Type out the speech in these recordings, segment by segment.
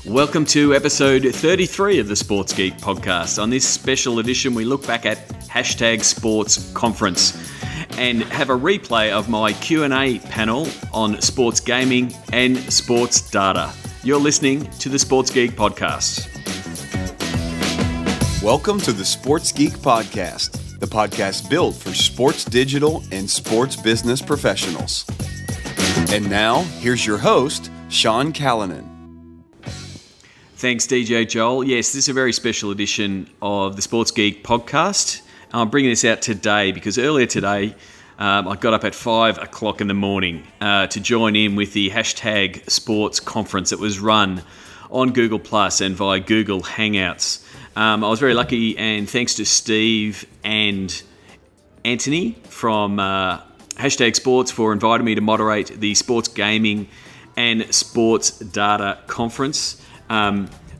Welcome to episode 33 of the Sports Geek podcast. On this special edition, we look back at Hashtag Sports Conference and have a replay of my Q&A panel on sports gaming and sports data. You're listening to the Sports Geek podcast. Welcome to the Sports Geek podcast, the podcast built for sports digital and sports business professionals. And now, here's your host, Sean Callanan. Thanks, DJ Joel. Yes, this is a very special edition of the Sports Geek podcast. I'm bringing this out today because earlier today, I got up at 5 o'clock in the morning to join in with the Hashtag Sports Conference that was run on Google Plus and via Google Hangouts. I was very lucky, and thanks to Steve and Anthony from Hashtag Sports for inviting me to moderate the Sports Gaming and Sports Data Conference.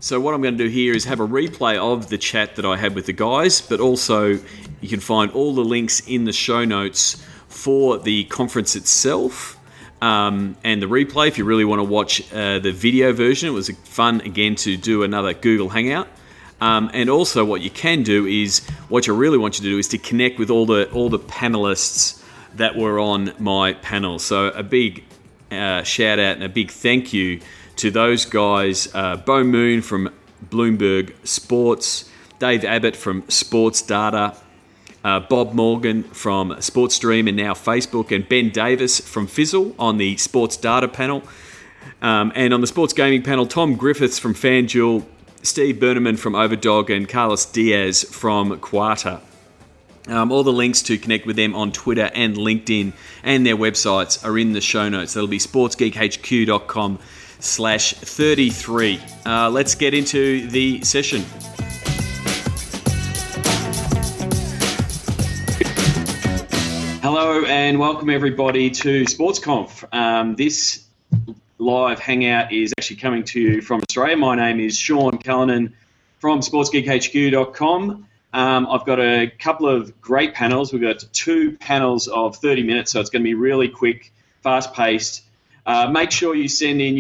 So what I'm going to do here is have a replay of the chat that I had with the guys, but also you can find all the links in the show notes for the conference itself and the replay if you really want to watch the video version. It was fun, again, to do another Google Hangout. And also what you can do is, what I really want you to do is to connect with all the panelists that were on my panel. So a big shout out and a big thank you to those guys, Bo Moon from Bloomberg Sports, Dave Abbott from Sports Data, Bob Morgan from SportsStream and now Facebook, and Ben Davis from Fizzle on the Sports Data panel. And on the Sports Gaming panel, Tom Griffiths from FanDuel, Steve Berneman from Overdog, and Carlos Diaz from Quarta. All the links to connect with them on Twitter and LinkedIn and their websites are in the show notes. That'll be sportsgeekhq.com/33. Let's get into the session. Hello and welcome everybody to SportsConf. This live hangout is actually coming to you from Australia. My name is Sean Callanan from sportsgeekhq.com. I've got a couple of great panels. We've got 2 panels of 30 minutes, so it's going to be really quick, fast-paced. Make sure you send in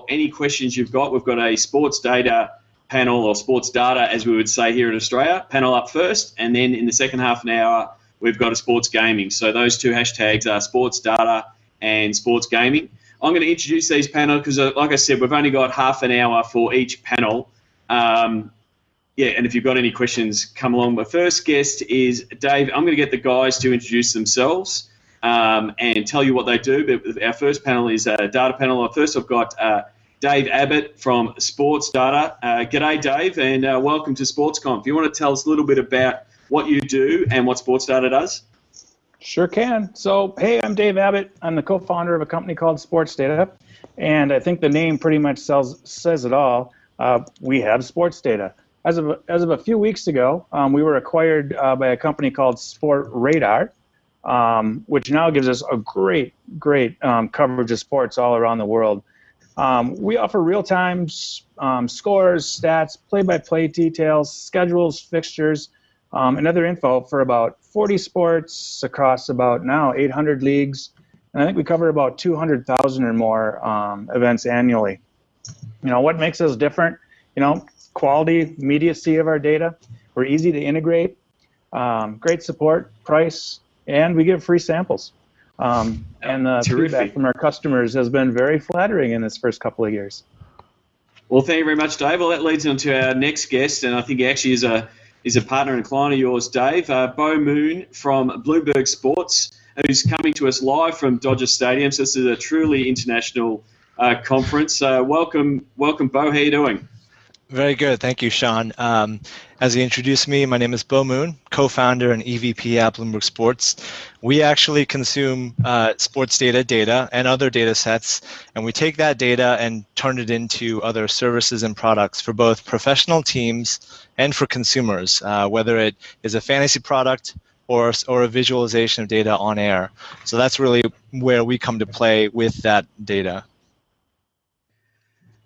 any questions you've got. We've got a sports data panel, or sports data, as we would say here in Australia, panel up first, and then in the second half an hour, we've got a sports gaming. So those 2 hashtags are sports data and sports gaming. I'm going to introduce these panels because, like I said, we've only got half an hour for each panel. And if you've got any questions, come along. My first guest is Dave. I'm going to get the guys to introduce themselves and tell you what they do. But our first panel is a data panel. First, I've got Dave Abbott from Sports Data. G'day, Dave, and welcome to SportsConf. You want to tell us a little bit about what you do and what Sports Data does? Sure can. So, hey, I'm Dave Abbott. I'm the co-founder of a company called Sports Data, and I think the name pretty much says it all. We have sports data. As of a few weeks ago, we were acquired by a company called Sportradar, which now gives us a great coverage of sports all around the world. We offer real-time scores, stats, play-by-play details, schedules, fixtures, and other info for about 40 sports across about now 800 leagues. And I think we cover about 200,000 or more events annually. What makes us different? Quality, immediacy of our data. We're easy to integrate, great support, price, and we give free samples. And the feedback from our customers has been very flattering in this first couple of years. Well, thank you very much, Dave. Well, that leads on to our next guest, and I think he actually is a partner and client of yours, Dave. Bo Moon from Bloomberg Sports, who's coming to us live from Dodger Stadium. So this is a truly international conference. Welcome, Bo. How are you doing? Very good. Thank you, Sean. As you introduced me, my name is Bo Moon, co-founder and EVP at Bloomberg Sports. We actually consume sports data and other data sets, and we take that data and turn it into other services and products for both professional teams and for consumers, whether it is a fantasy product or a visualization of data on air. So that's really where we come to play with that data.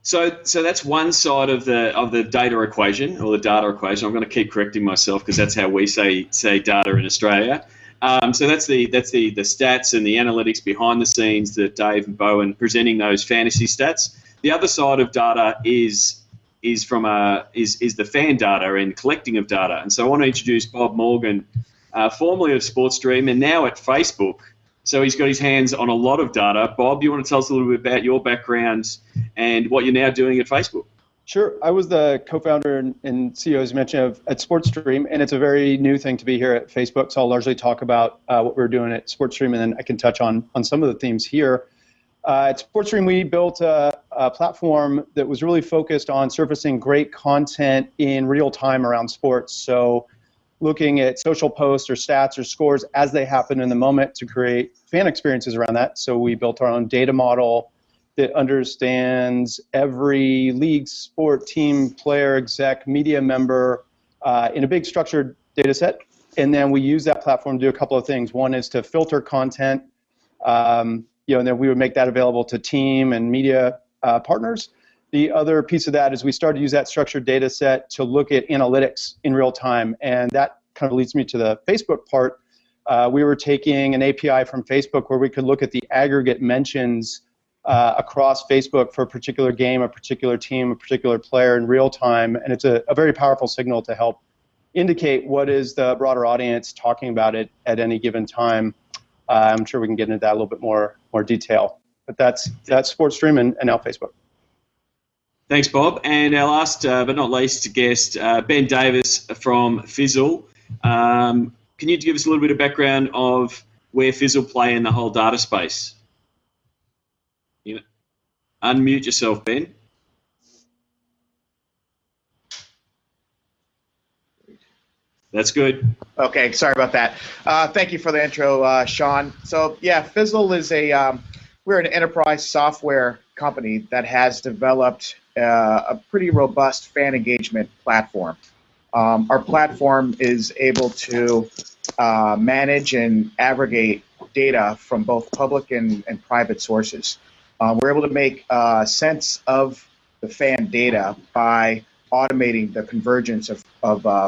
So that's one side of the data equation, or the data equation. I'm going to keep correcting myself because that's how we say data in Australia. So that's the stats and the analytics behind the scenes that Dave and Bowen presenting those fantasy stats. the other side of data is the fan data and collecting of data. And so I want to introduce Bob Morgan, formerly of SportsStream and now at Facebook. So he's got his hands on a lot of data. Bob, you want to tell us a little bit about your background and what you're now doing at Facebook? Sure. I was the co-founder and CEO, as you mentioned, at SportsStream, and it's a very new thing to be here at Facebook. So I'll largely talk about what we're doing at SportsStream, and then I can touch on some of the themes here. At SportsStream, we built a platform that was really focused on surfacing great content in real time around sports. So looking at social posts or stats or scores as they happen in the moment to create fan experiences around that. So we built our own data model that understands every league, sport, team, player, exec, media member in a big structured data set. And then we use that platform to do a couple of things. One is to filter content, and then we would make that available to team and media partners. The other piece of that is we started to use that structured data set to look at analytics in real time. And that kind of leads me to the Facebook part. We were taking an API from Facebook where we could look at the aggregate mentions across Facebook for a particular game, a particular team, a particular player in real time. And it's a very powerful signal to help indicate what is the broader audience talking about it at any given time. I'm sure we can get into that a little bit more detail. But that's SportsStream and now Facebook. Thanks, Bob. And our last but not least guest, Ben Davis from Fizzle. Can you give us a little bit of background of where Fizzle play in the whole data space? Unmute yourself, Ben. That's good. Okay, sorry about that. Thank you for the intro, Sean. So yeah, Fizzle is we're an enterprise software company that has developed a pretty robust fan engagement platform. Our platform is able to manage and aggregate data from both public and private sources. We're able to make sense of the fan data by automating the convergence of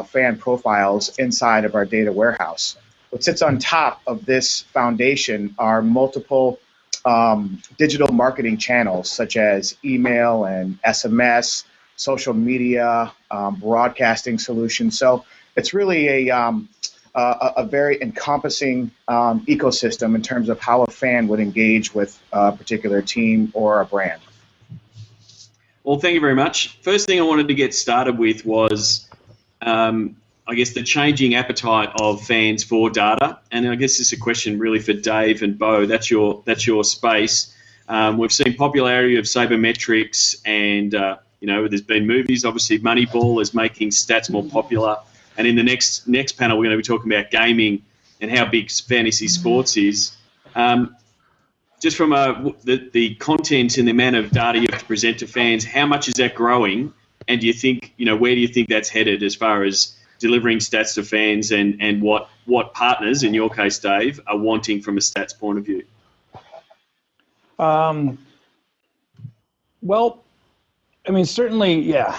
fan profiles inside of our data warehouse. What sits on top of this foundation are multiple digital marketing channels such as email and SMS, social media, broadcasting solutions. So it's really a very encompassing ecosystem in terms of how a fan would engage with a particular team or a brand. Well, thank you very much. First thing I wanted to get started with was, I guess, the changing appetite of fans for data. And I guess this is a question really for Dave and Bo. That's your space. We've seen popularity of sabermetrics, and there's been movies. Obviously, Moneyball is making stats more popular. And in the next panel, we're going to be talking about gaming and how big fantasy sports is. Just from the content and the amount of data you have to present to fans, how much is that growing? And do you think, where do you think that's headed as far as delivering stats to fans and what partners, in your case, Dave, are wanting from a stats point of view? Well, I mean, certainly, yeah.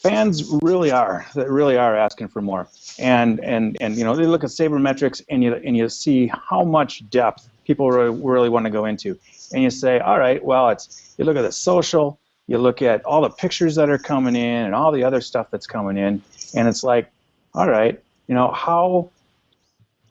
Fans really are asking for more, and they look at sabermetrics and you see how much depth people really want to go into, and you say, all right, well, you look at the social, you look at all the pictures that are coming in and all the other stuff that's coming in, and it's like, all right,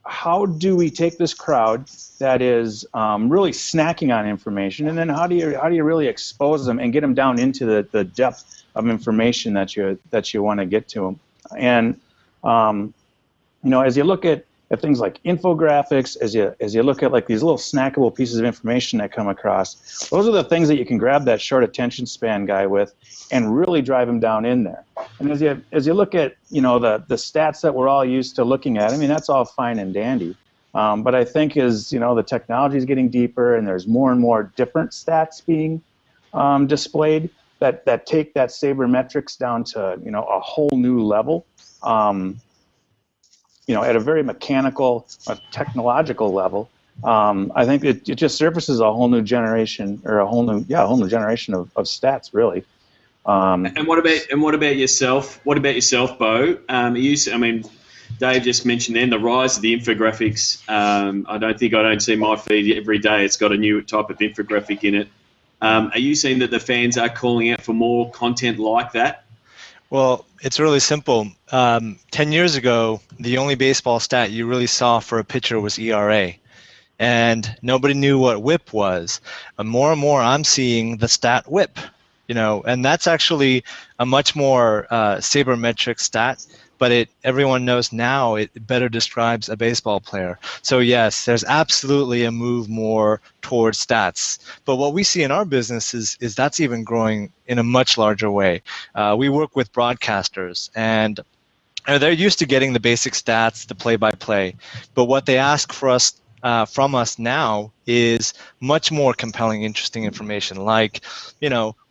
how do we take this crowd that is really snacking on information, and then how do you really expose them and get them down into the depth of information that you want to get to them? And as you look at things like infographics, as you look at like these little snackable pieces of information that come across, those are the things that you can grab that short attention span guy with and really drive him down in there. And as you look at the stats that we're all used to looking at, I mean, that's all fine and dandy. But I think as the technology is getting deeper and there's more and more different stats being displayed that take that sabermetrics down to a whole new level, at a very mechanical, technological level. I think it just surfaces a whole new generation, or a whole new generation of stats, really. And what about yourself? What about yourself, Bo? Dave just mentioned then, the rise of the infographics. I don't see my feed every day. It's got a new type of infographic in it. Are you seeing that the fans are calling out for more content like that? Well, it's really simple. 10 years ago, the only baseball stat you really saw for a pitcher was ERA. And nobody knew what WHIP was. And more, I'm seeing the stat WHIP, and that's actually a much more sabermetric stat, but everyone knows now it better describes a baseball player. So yes, there's absolutely a move more towards stats. But what we see in our business is that's even growing in a much larger way. We work with broadcasters, and they're used to getting the basic stats, the play-by-play. But what they ask from us now is much more compelling, interesting information. Like,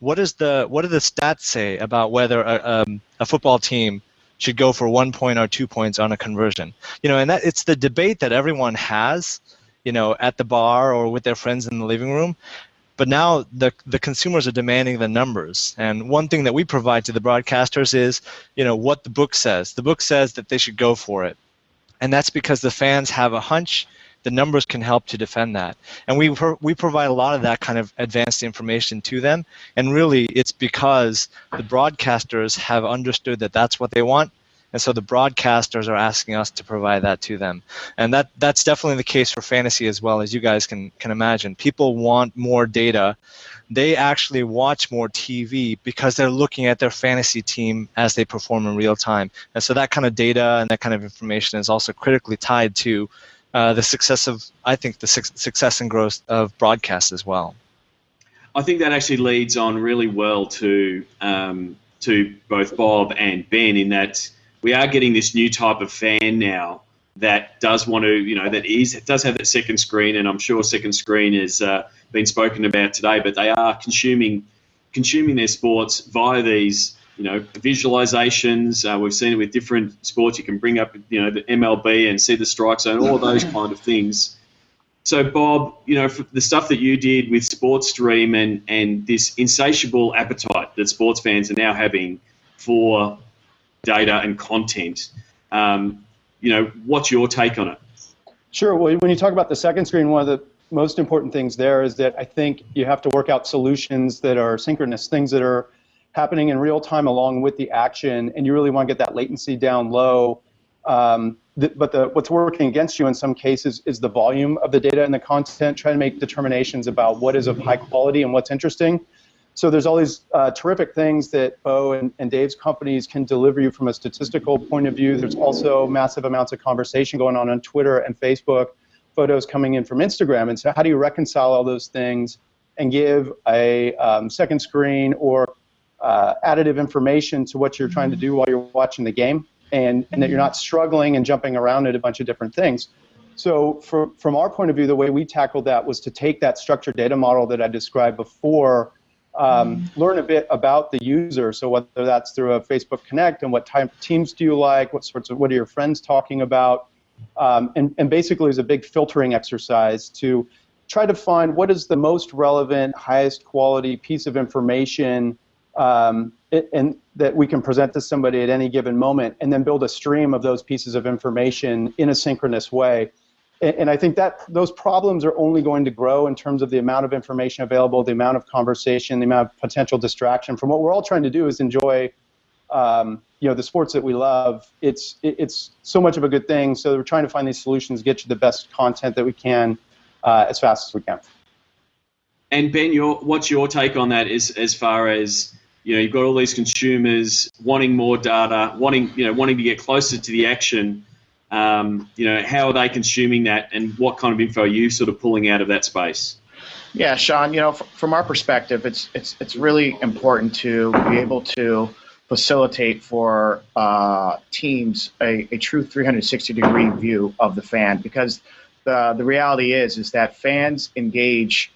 what do the stats say about whether a football team should go for 1 point or 2 points on a conversion? And that it's the debate that everyone has, at the bar or with their friends in the living room. But now the consumers are demanding the numbers. And one thing that we provide to the broadcasters is, what the book says. The book says that they should go for it. And that's because the fans have a hunch. The numbers can help to defend that. And we provide a lot of that kind of advanced information to them. And really, it's because the broadcasters have understood that that's what they want. And so the broadcasters are asking us to provide that to them. And that's definitely the case for fantasy as well, as you guys can imagine. People want more data. They actually watch more TV because they're looking at their fantasy team as they perform in real time. And so that kind of data and that kind of information is also critically tied to the success and growth of broadcast as well. I think that actually leads on really well to both Bob and Ben, in that we are getting this new type of fan now that does want to, does have that second screen, and I'm sure second screen has been spoken about today, but they are consuming their sports via these visualizations. We've seen it with different sports. You can bring up, the MLB and see the strike zone, all of those kind of things. So, Bob, for the stuff that you did with SportsStream and this insatiable appetite that sports fans are now having for data and content, what's your take on it? Sure. Well, when you talk about the second screen, one of the most important things there is that I think you have to work out solutions that are synchronous, things that are happening in real time along with the action, and you really want to get that latency down low. But what's working against you in some cases is the volume of the data and the content, trying to make determinations about what is of high quality and what's interesting. So there's all these terrific things that Bo and Dave's companies can deliver you from a statistical point of view. There's also massive amounts of conversation going on Twitter and Facebook, photos coming in from Instagram. And so how do you reconcile all those things and give a second screen or additive information to what you're trying to do while you're watching the game, and that you're not struggling and jumping around at a bunch of different things. So from our point of view, the way we tackled that was to take that structured data model that I described before, learn a bit about the user. So whether that's through a Facebook Connect and what type of teams do you like, what are your friends talking about, and basically it's a big filtering exercise to try to find what is the most relevant, highest quality piece of information and that we can present to somebody at any given moment, and then build a stream of those pieces of information in a synchronous way. And I think that those problems are only going to grow in terms of the amount of information available, the amount of conversation, the amount of potential distraction from what we're all trying to do is enjoy the sports that we love. It's so much of a good thing. So we're trying to find these solutions, get you the best content that we can as fast as we can. And Ben, what's your take on that as far as, you've got all these consumers wanting more data, wanting to get closer to the action. How are they consuming that, and what kind of info are you sort of pulling out of that space? Yeah, Sean, from our perspective, it's really important to be able to facilitate for teams a true 360-degree view of the fan, because the reality is that fans engage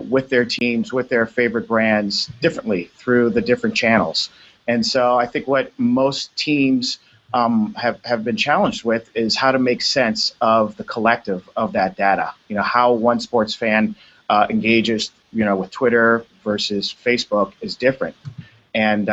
with their teams, with their favorite brands differently through the different channels. And so I think what most teams have been challenged with is how to make sense of the collective of that data. How one sports fan engages, with Twitter versus Facebook is different. And,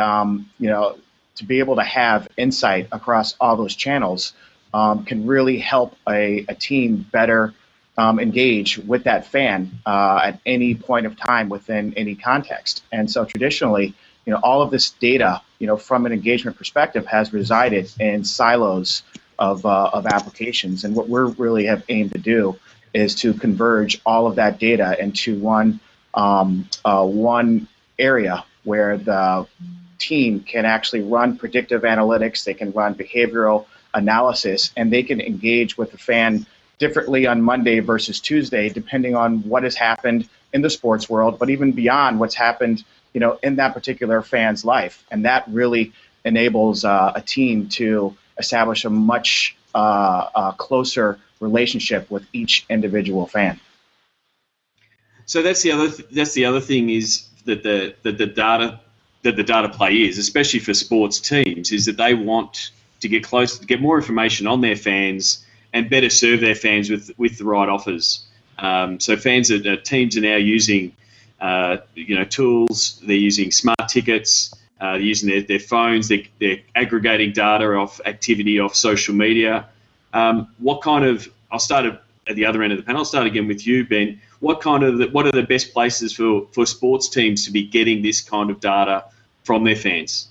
to be able to have insight across all those channels can really help a team better engage with that fan at any point of time within any context. And so traditionally, all of this data, from an engagement perspective, has resided in silos of applications. And what we're really have aimed to do is to converge all of that data into one area where the team can actually run predictive analytics, they can run behavioral analysis, and they can engage with the fan differently on Monday versus Tuesday, depending on what has happened in the sports world, but even beyond what's happened, in that particular fan's life. And that really enables a team to establish a much closer relationship with each individual fan. So that's the other thing is that the data play is, especially for sports teams, is that they want to get close, to get more information on their fans and better serve their fans with the right offers. So teams are now using tools. They're using smart tickets. They're using their phones. They're aggregating data off activity off social media. I'll start at the other end of the panel. I'll start again with you, Ben. What are the best places for sports teams to be getting this kind of data from their fans?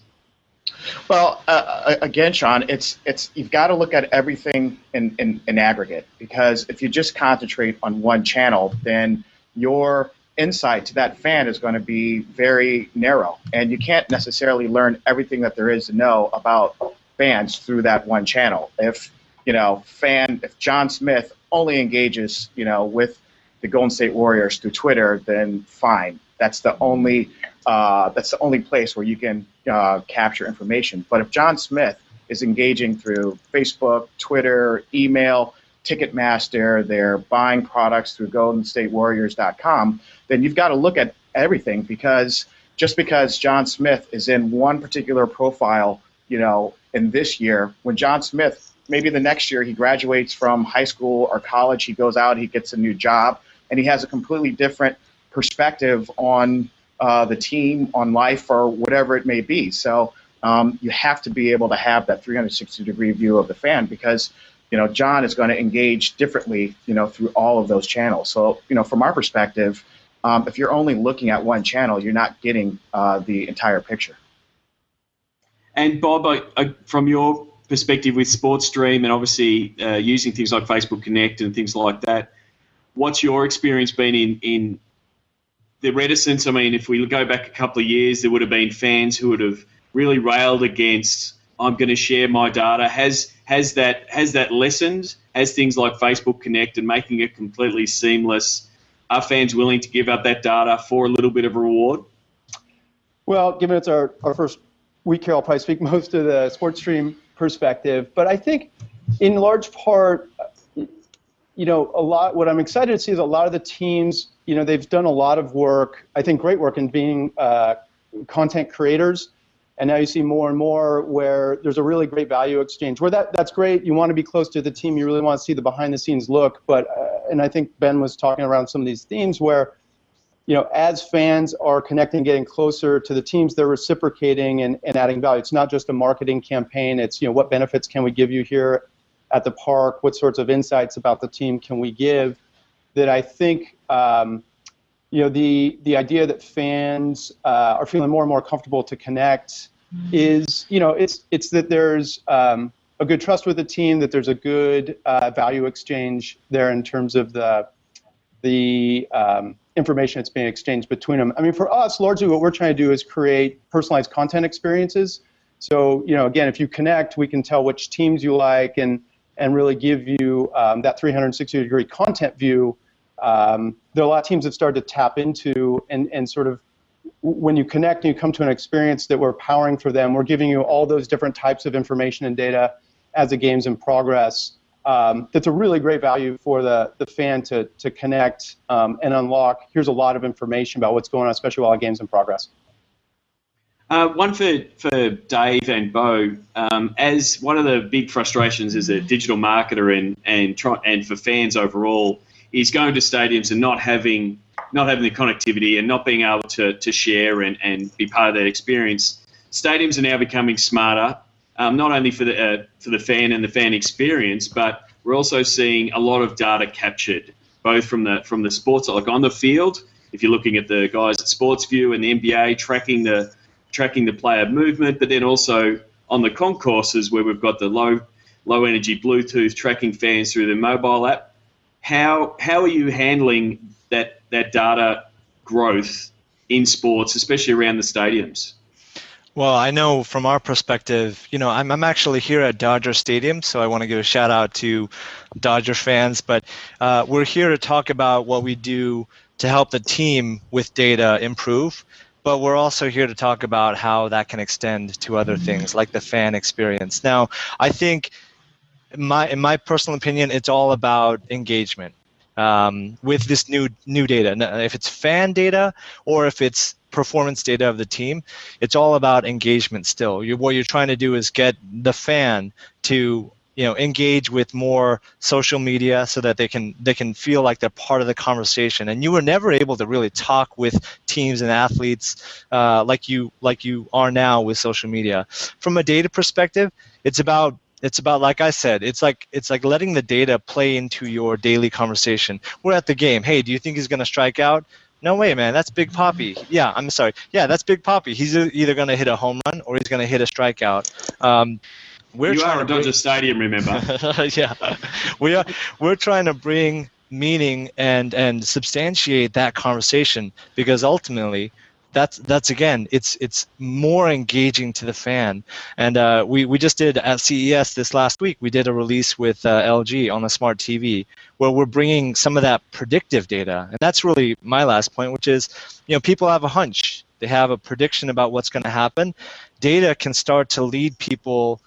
Well, again, Sean, it's you've got to look at everything in aggregate, because if you just concentrate on one channel, then your insight to that fan is going to be very narrow, and you can't necessarily learn everything that there is to know about fans through that one channel. If John Smith only engages, with the Golden State Warriors through Twitter, then fine. That's the only place where you can capture information. But if John Smith is engaging through Facebook, Twitter, email, Ticketmaster, they're buying products through GoldenStateWarriors.com, then you've got to look at everything, because just because John Smith is in one particular profile, in this year, when John Smith, maybe the next year he graduates from high school or college, he goes out, he gets a new job, and he has a completely different perspective on the team, on life, or whatever it may be. So you have to be able to have that 360-degree view of the fan, because John is going to engage differently, through all of those channels. So from our perspective, if you're only looking at one channel, you're not getting the entire picture. And Bob, from your perspective with SportsStream and obviously using things like Facebook Connect and things like that, what's your experience been in the reticence? I mean, if we go back a couple of years, there would have been fans who would have really railed against, I'm going to share my data. Has that lessened? Has things like Facebook Connect and making it completely seamless, are fans willing to give up that data for a little bit of a reward? Well, given it's our first week here, I'll probably speak most to the SportsStream perspective. But I think in large part, what I'm excited to see is a lot of the teams, they've done a lot of work, I think great work in being content creators. And now you see more and more where there's a really great value exchange, where that's great. You want to be close to the team. You really want to see the behind the scenes look. But, and I think Ben was talking around some of these themes where, as fans are connecting, getting closer to the teams, they're reciprocating and adding value. It's not just a marketing campaign. It's, what benefits can we give you here at the park? What sorts of insights about the team can we give? That I think, the idea that fans are feeling more and more comfortable to connect is, it's that there's a good trust with the team, that there's a good value exchange there in terms of the information that's being exchanged between them. I mean, for us, largely what we're trying to do is create personalized content experiences. So, again, if you connect, we can tell which teams you like and really give you that 360-degree content view. There are a lot of teams that started to tap into and sort of, when you connect and you come to an experience that we're powering for them, we're giving you all those different types of information and data as the game's in progress. That's a really great value for the fan to connect and unlock. Here's a lot of information about what's going on, especially while the game's in progress. One for Dave and Bo, as one of the big frustrations as a digital marketer and for fans overall is going to stadiums and not having the connectivity and not being able to share and be part of that experience. stadiums are now becoming smarter, not only for the fan and the fan experience, but we're also seeing a lot of data captured, both from the sports, like on the field. If you're looking at the guys at SportsView and the NBA tracking the player movement, but then also on the concourses where we've got the low energy Bluetooth tracking fans through the mobile app. How are you handling that data growth in sports, especially around the stadiums? Well, I know from our perspective, I'm actually here at Dodger Stadium, so I want to give a shout out to Dodger fans, but we're here to talk about what we do to help the team with data improve, but we're also here to talk about how that can extend to other things like the fan experience. Now, I think in my personal opinion, it's all about engagement with this new data. Now, if it's fan data or if it's performance data of the team, it's all about engagement still. What you're trying to do is get the fan to engage with more social media so that they can feel like they're part of the conversation. And you were never able to really talk with teams and athletes like you are now with social media. From a data perspective, it's about, like I said, it's like letting the data play into your daily conversation. We're at the game. Hey, do you think he's going to strike out? No way, man. That's Big Poppy. Yeah, I'm sorry. Yeah, that's Big Poppy. He's either going to hit a home run or he's going to hit a strikeout. You are at Dodger Stadium, remember? Yeah, we're trying to bring meaning and substantiate that conversation, because ultimately, that's again, it's more engaging to the fan. And we just did at CES this last week. We did a release with LG on the smart TV where we're bringing some of that predictive data, and that's really my last point, which is people have a hunch, they have a prediction about what's going to happen. Data can start to lead people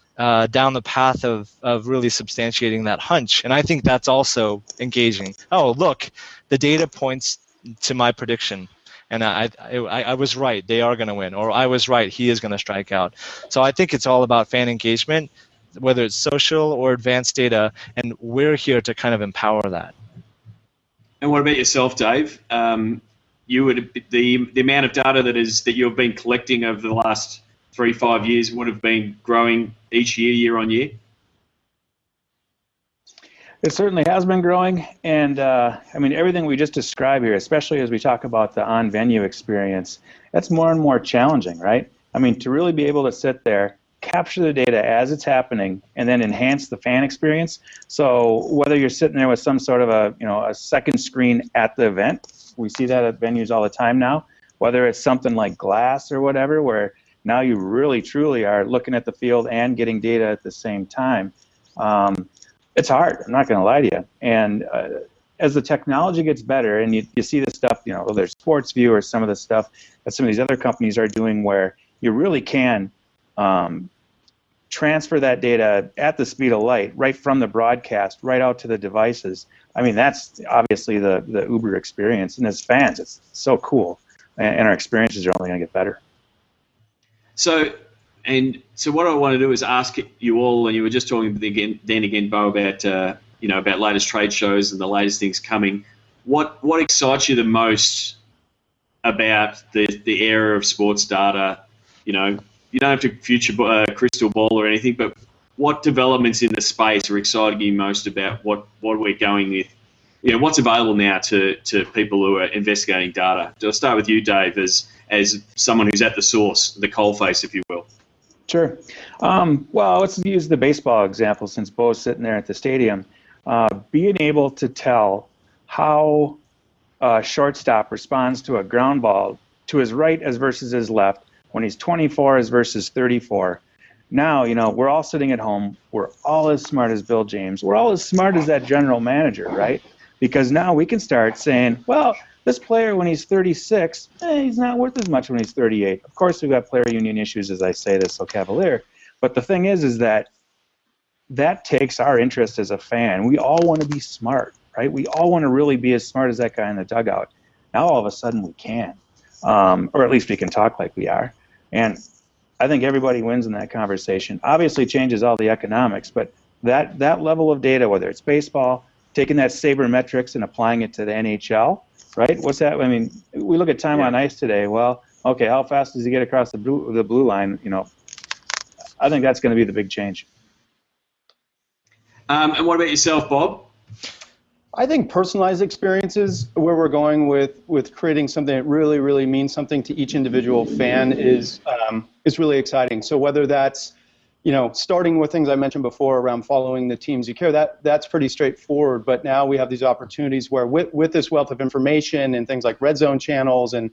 down the path of really substantiating that hunch. And I think that's also engaging. Oh, look, the data points to my prediction. And I was right, they are going to win. Or I was right, he is going to strike out. So I think it's all about fan engagement, whether it's social or advanced data, and we're here to kind of empower that. And what about yourself, Dave? The amount of data that you've been collecting over the last 3-5 years would have been growing each year on year? It certainly has been growing, and everything we just described here, especially as we talk about the on-venue experience, that's more and more challenging, right? To really be able to sit there, capture the data as it's happening, and then enhance the fan experience. So whether you're sitting there with some sort of a second screen at the event, we see that at venues all the time now, whether it's something like glass or whatever, where now you really, truly are looking at the field and getting data at the same time. It's hard. I'm not going to lie to you. And as the technology gets better, and you see this stuff, whether it's SportsView or some of the stuff that some of these other companies are doing, where you really can transfer that data at the speed of light, right from the broadcast, right out to the devices. That's obviously the Uber experience. And as fans, it's so cool. And our experiences are only going to get better. So what I want to do is ask you all, and you were just talking again, Bo, about about latest trade shows and the latest things coming. What excites you the most about the era of sports data? You don't have to future crystal ball or anything, but what developments in the space are exciting you most about what we're going with? What's available now to people who are investigating data? I'll start with you, Dave, as someone who's at the source, the coalface, if you will. Sure. Well, let's use the baseball example, since Bo's sitting there at the stadium. Being able to tell how a shortstop responds to a ground ball to his right as versus his left, when he's 24 as versus 34. Now, we're all sitting at home. We're all as smart as Bill James. We're all as smart as that general manager, right? Because now we can start saying, well, this player, when he's 36, he's not worth as much when he's 38. Of course, we've got player union issues, as I say this so cavalier. But the thing is that takes our interest as a fan. We all want to be smart, right? We all want to really be as smart as that guy in the dugout. Now, all of a sudden, we can. Or at least we can talk like we are. And I think everybody wins in that conversation. Obviously, changes all the economics, but that level of data, whether it's baseball, taking that sabermetrics and applying it to the NHL, right? What's that? We look at time on ice today. Well, okay, how fast does he get across the blue line? I think that's going to be the big change. And what about yourself, Bob? I think personalized experiences, where we're going with creating something that really, really means something to each individual fan is really exciting. So whether that's, starting with things I mentioned before around following the teams you care, that's pretty straightforward. But now we have these opportunities where with this wealth of information and things like red zone channels and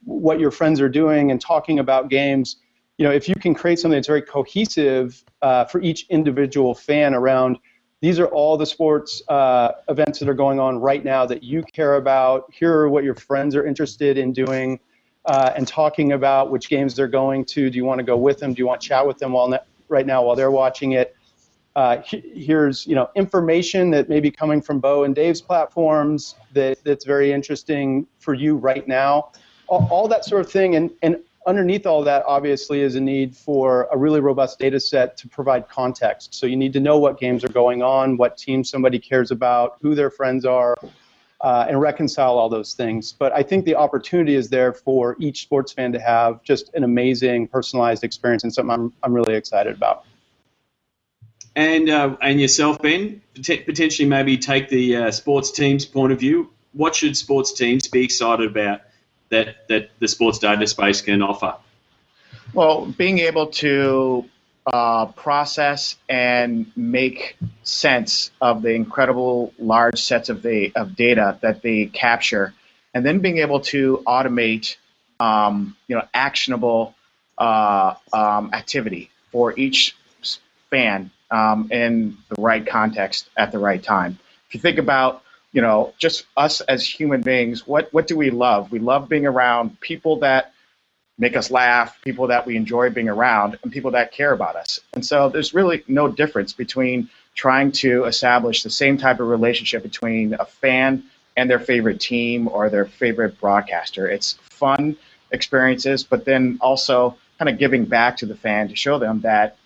what your friends are doing and talking about games, if you can create something that's very cohesive for each individual fan around, these are all the sports events that are going on right now that you care about. Here are what your friends are interested in doing and talking about, which games they're going to. Do you want to go with them? Do you want to chat with them right now while they're watching it? Here's information that may be coming from Bo and Dave's platforms that's very interesting for you right now. All that sort of thing. And underneath all that, obviously, is a need for a really robust data set to provide context. So you need to know what games are going on, what team somebody cares about, who their friends are, and reconcile all those things. But I think the opportunity is there for each sports fan to have just an amazing personalized experience, and something I'm really excited about. And yourself, Ben, potentially maybe take the sports team's point of view. What should sports teams be excited about that the sports data space can offer? Well, being able to process and make sense of the incredible large sets of data that they capture, and then being able to automate, actionable activity for each fan in the right context at the right time. If you think about just us as human beings, what do we love? We love being around people that make us laugh, people that we enjoy being around, and people that care about us. And so there's really no difference between trying to establish the same type of relationship between a fan and their favorite team or their favorite broadcaster. It's fun experiences, but then also kind of giving back to the fan to show them that,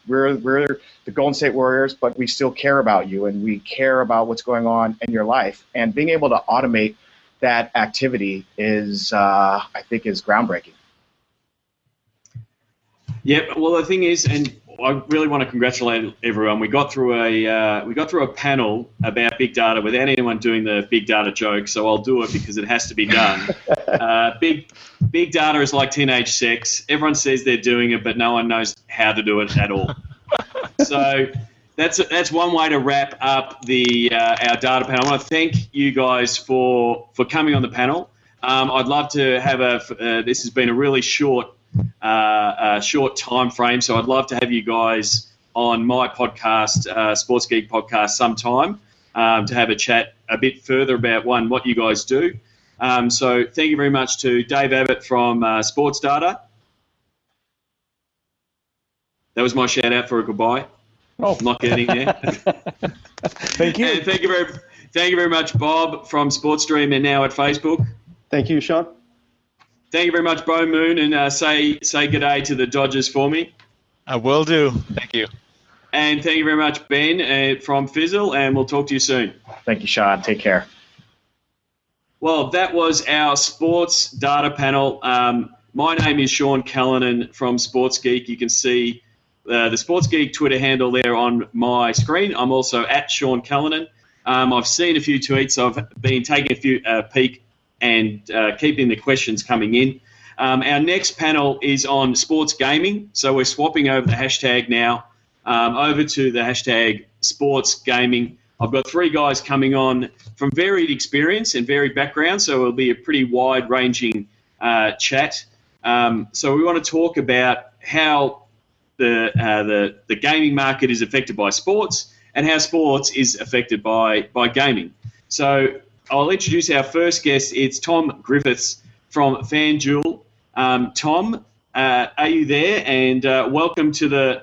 we're the Golden State Warriors, but we still care about you and we care about what's going on in your life. And being able to automate that activity is, I think, is groundbreaking. Yeah, well, the thing is, and I really want to congratulate everyone. We got through a panel about big data without anyone doing the big data joke, so I'll do it because it has to be done. Big data is like teenage sex. Everyone says they're doing it, but no one knows how to do it at all. So that's one way to wrap up our data panel. I want to thank you guys for coming on the panel. I'd love to have this has been a really short time frame, so I'd love to have you guys on my podcast, Sports Geek Podcast, sometime to have a chat a bit further about what you guys do. So thank you very much to Dave Abbott from Sports Data. That was my shout out for a goodbye. Oh, I'm not getting there. Thank you. And thank you very much, Bob from SportsStream and now at Facebook. Thank you, Sean. Thank you very much, Bo Moon, and say good day to the Dodgers for me. I will do. Thank you. And thank you very much, Ben from Fizzle, and we'll talk to you soon. Thank you, Sean. Take care. Well, that was our sports data panel. My name is Sean Callanan from Sports Geek. You can see the Sports Geek Twitter handle there on my screen. I'm also at Sean Callanan. I've seen a few tweets. I've been taking a peek and keeping the questions coming in. Our next panel is on sports gaming. So we're swapping over the hashtag now over to the hashtag sports gaming. I've got three guys coming on from varied experience and varied backgrounds, so it'll be a pretty wide-ranging chat. So we want to talk about how the gaming market is affected by sports and how sports is affected by gaming. So I'll introduce our first guest. It's Tom Griffiths from FanDuel. Tom, are you there? And welcome to the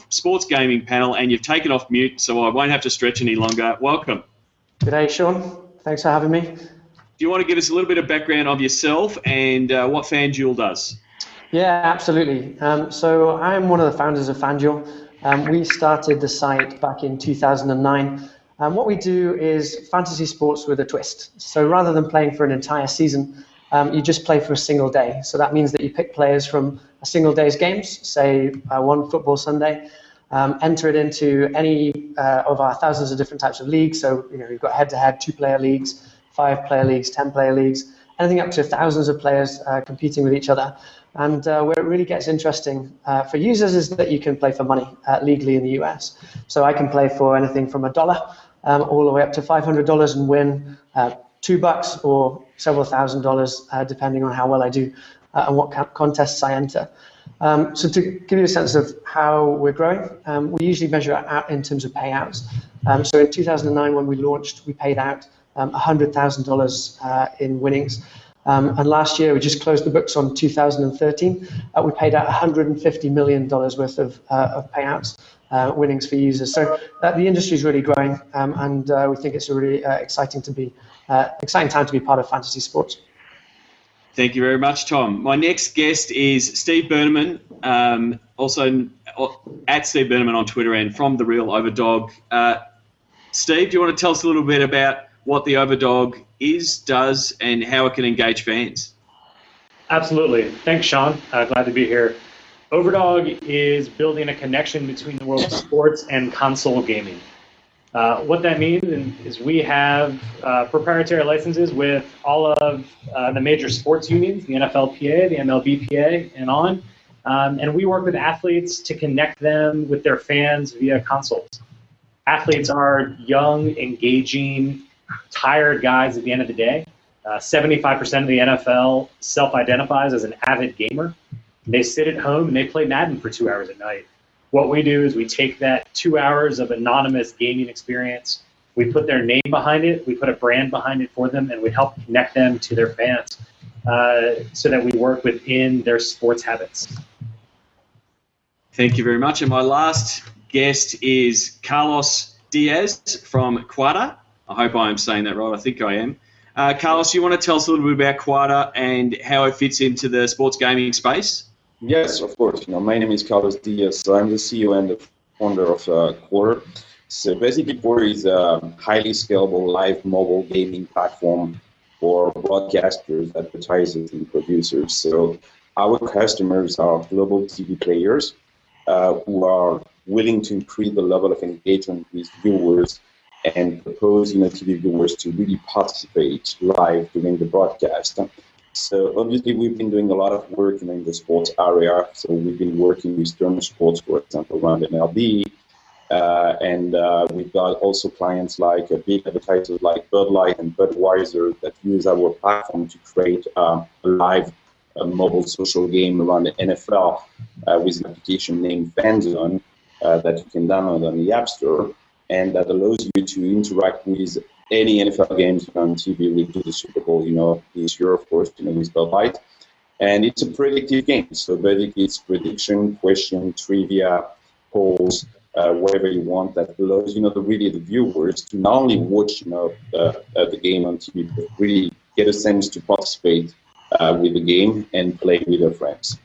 sports gaming panel. And you've taken off mute, so I won't have to stretch any longer. Welcome. Good day, Sean. Thanks for having me. Do you want to give us a little bit of background of yourself and what FanDuel does? Yeah, absolutely. So I'm one of the founders of FanDuel. We started the site back in 2009. What we do is fantasy sports with a twist. So rather than playing for an entire season, you just play for a single day. So that means that you pick players from a single day's games, say one football Sunday, enter it into any of our thousands of different types of leagues. So we've got head-to-head 2-player leagues, 5-player leagues, 10-player leagues, anything up to thousands of players competing with each other. And where it really gets interesting for users is that you can play for money legally in the US. So I can play for anything from $1 all the way up to $500 and win $2 or several $1,000s, depending on how well I do and what contests I enter. So to give you a sense of how we're growing, we usually measure out in terms of payouts. So in 2009, when we launched, we paid out $100,000 in winnings. And last year, we just closed the books on 2013. We paid out $150 million worth of payouts, winnings for users. So the industry is really growing, and we think it's a really exciting time to be part of fantasy sports. Thank you very much, Tom. My next guest is Steve Berneman, also at Steve Berneman on Twitter and from The Real Overdog. Steve, do you want to tell us a little bit about what the Overdog does, and how it can engage fans? Absolutely. Thanks, Sean. Glad to be here. Overdog is building a connection between the world of sports and console gaming. What that means is we have proprietary licenses with all of the major sports unions, the NFLPA, the MLBPA, and on. And we work with athletes to connect them with their fans via consoles. Athletes are young, engaging, tired guys at the end of the day. 75% of the NFL self-identifies as an avid gamer. They sit at home and they play Madden for 2 hours at night. What we do is we take that 2 hours of anonymous gaming experience, we put their name behind it, we put a brand behind it for them, and we help connect them to their fans so that we work within their sports habits. Thank you very much. And my last guest is Carlos Diaz from Quata. I hope I am saying that right. I think I am. Carlos, you want to tell us a little bit about Quata and how it fits into the sports gaming space? Yes, of course. My name is Carlos Diaz. So I'm the CEO and the founder of Quata. So basically, Quata is a highly scalable live mobile gaming platform for broadcasters, advertisers, and producers. So our customers are global TV players who are willing to increase the level of engagement with viewers and propose TV viewers to really participate live during the broadcast. So obviously we've been doing a lot of work in the sports area. So we've been working with Turner Sports, for example, around MLB. And we've got also clients like big advertisers like Bud Light and Budweiser that use our platform to create a live mobile social game around the NFL with an application named FanZone that you can download on the App Store. And that allows you to interact with any NFL games on TV. We do the Super Bowl, this year, of course, with Bud Light. And it's a predictive game. So basically it's prediction, question, trivia, polls, whatever you want that allows, the viewers to not only watch, the game on TV, but really get a sense to participate with the game and play with their friends.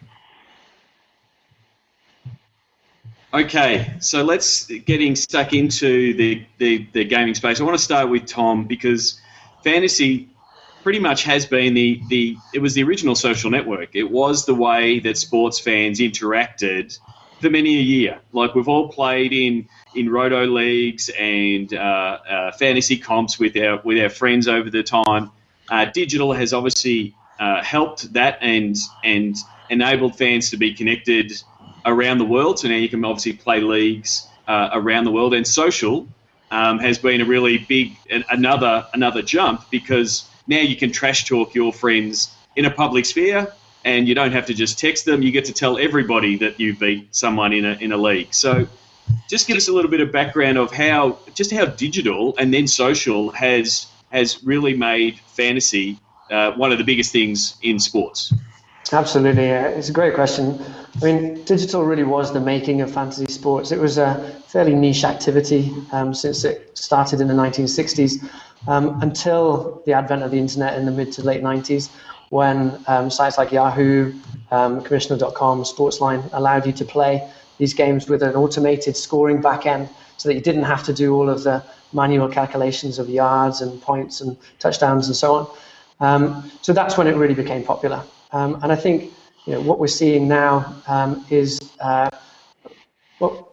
Okay, so let's getting stuck into the gaming space. I want to start with Tom because fantasy pretty much has been it was the original social network. It was the way that sports fans interacted for many a year. Like we've all played in roto leagues and fantasy comps with our friends over the time. Digital has obviously helped that and enabled fans to be connected around the world. So now you can obviously play leagues around the world, and social has been a really big another jump because now you can trash talk your friends in a public sphere, and you don't have to just text them. You get to tell everybody that you beat someone in a league. So just give us a little bit of background of how digital and then social has really made fantasy one of the biggest things in sports. Absolutely. It's a great question. I mean, digital really was the making of fantasy sports. It was a fairly niche activity since it started in the 1960s until the advent of the internet in the mid to late 90s, when sites like Yahoo, Commissioner.com, Sportsline allowed you to play these games with an automated scoring backend so that you didn't have to do all of the manual calculations of yards and points and touchdowns and so on. So that's when it really became popular. And I think what we're seeing now is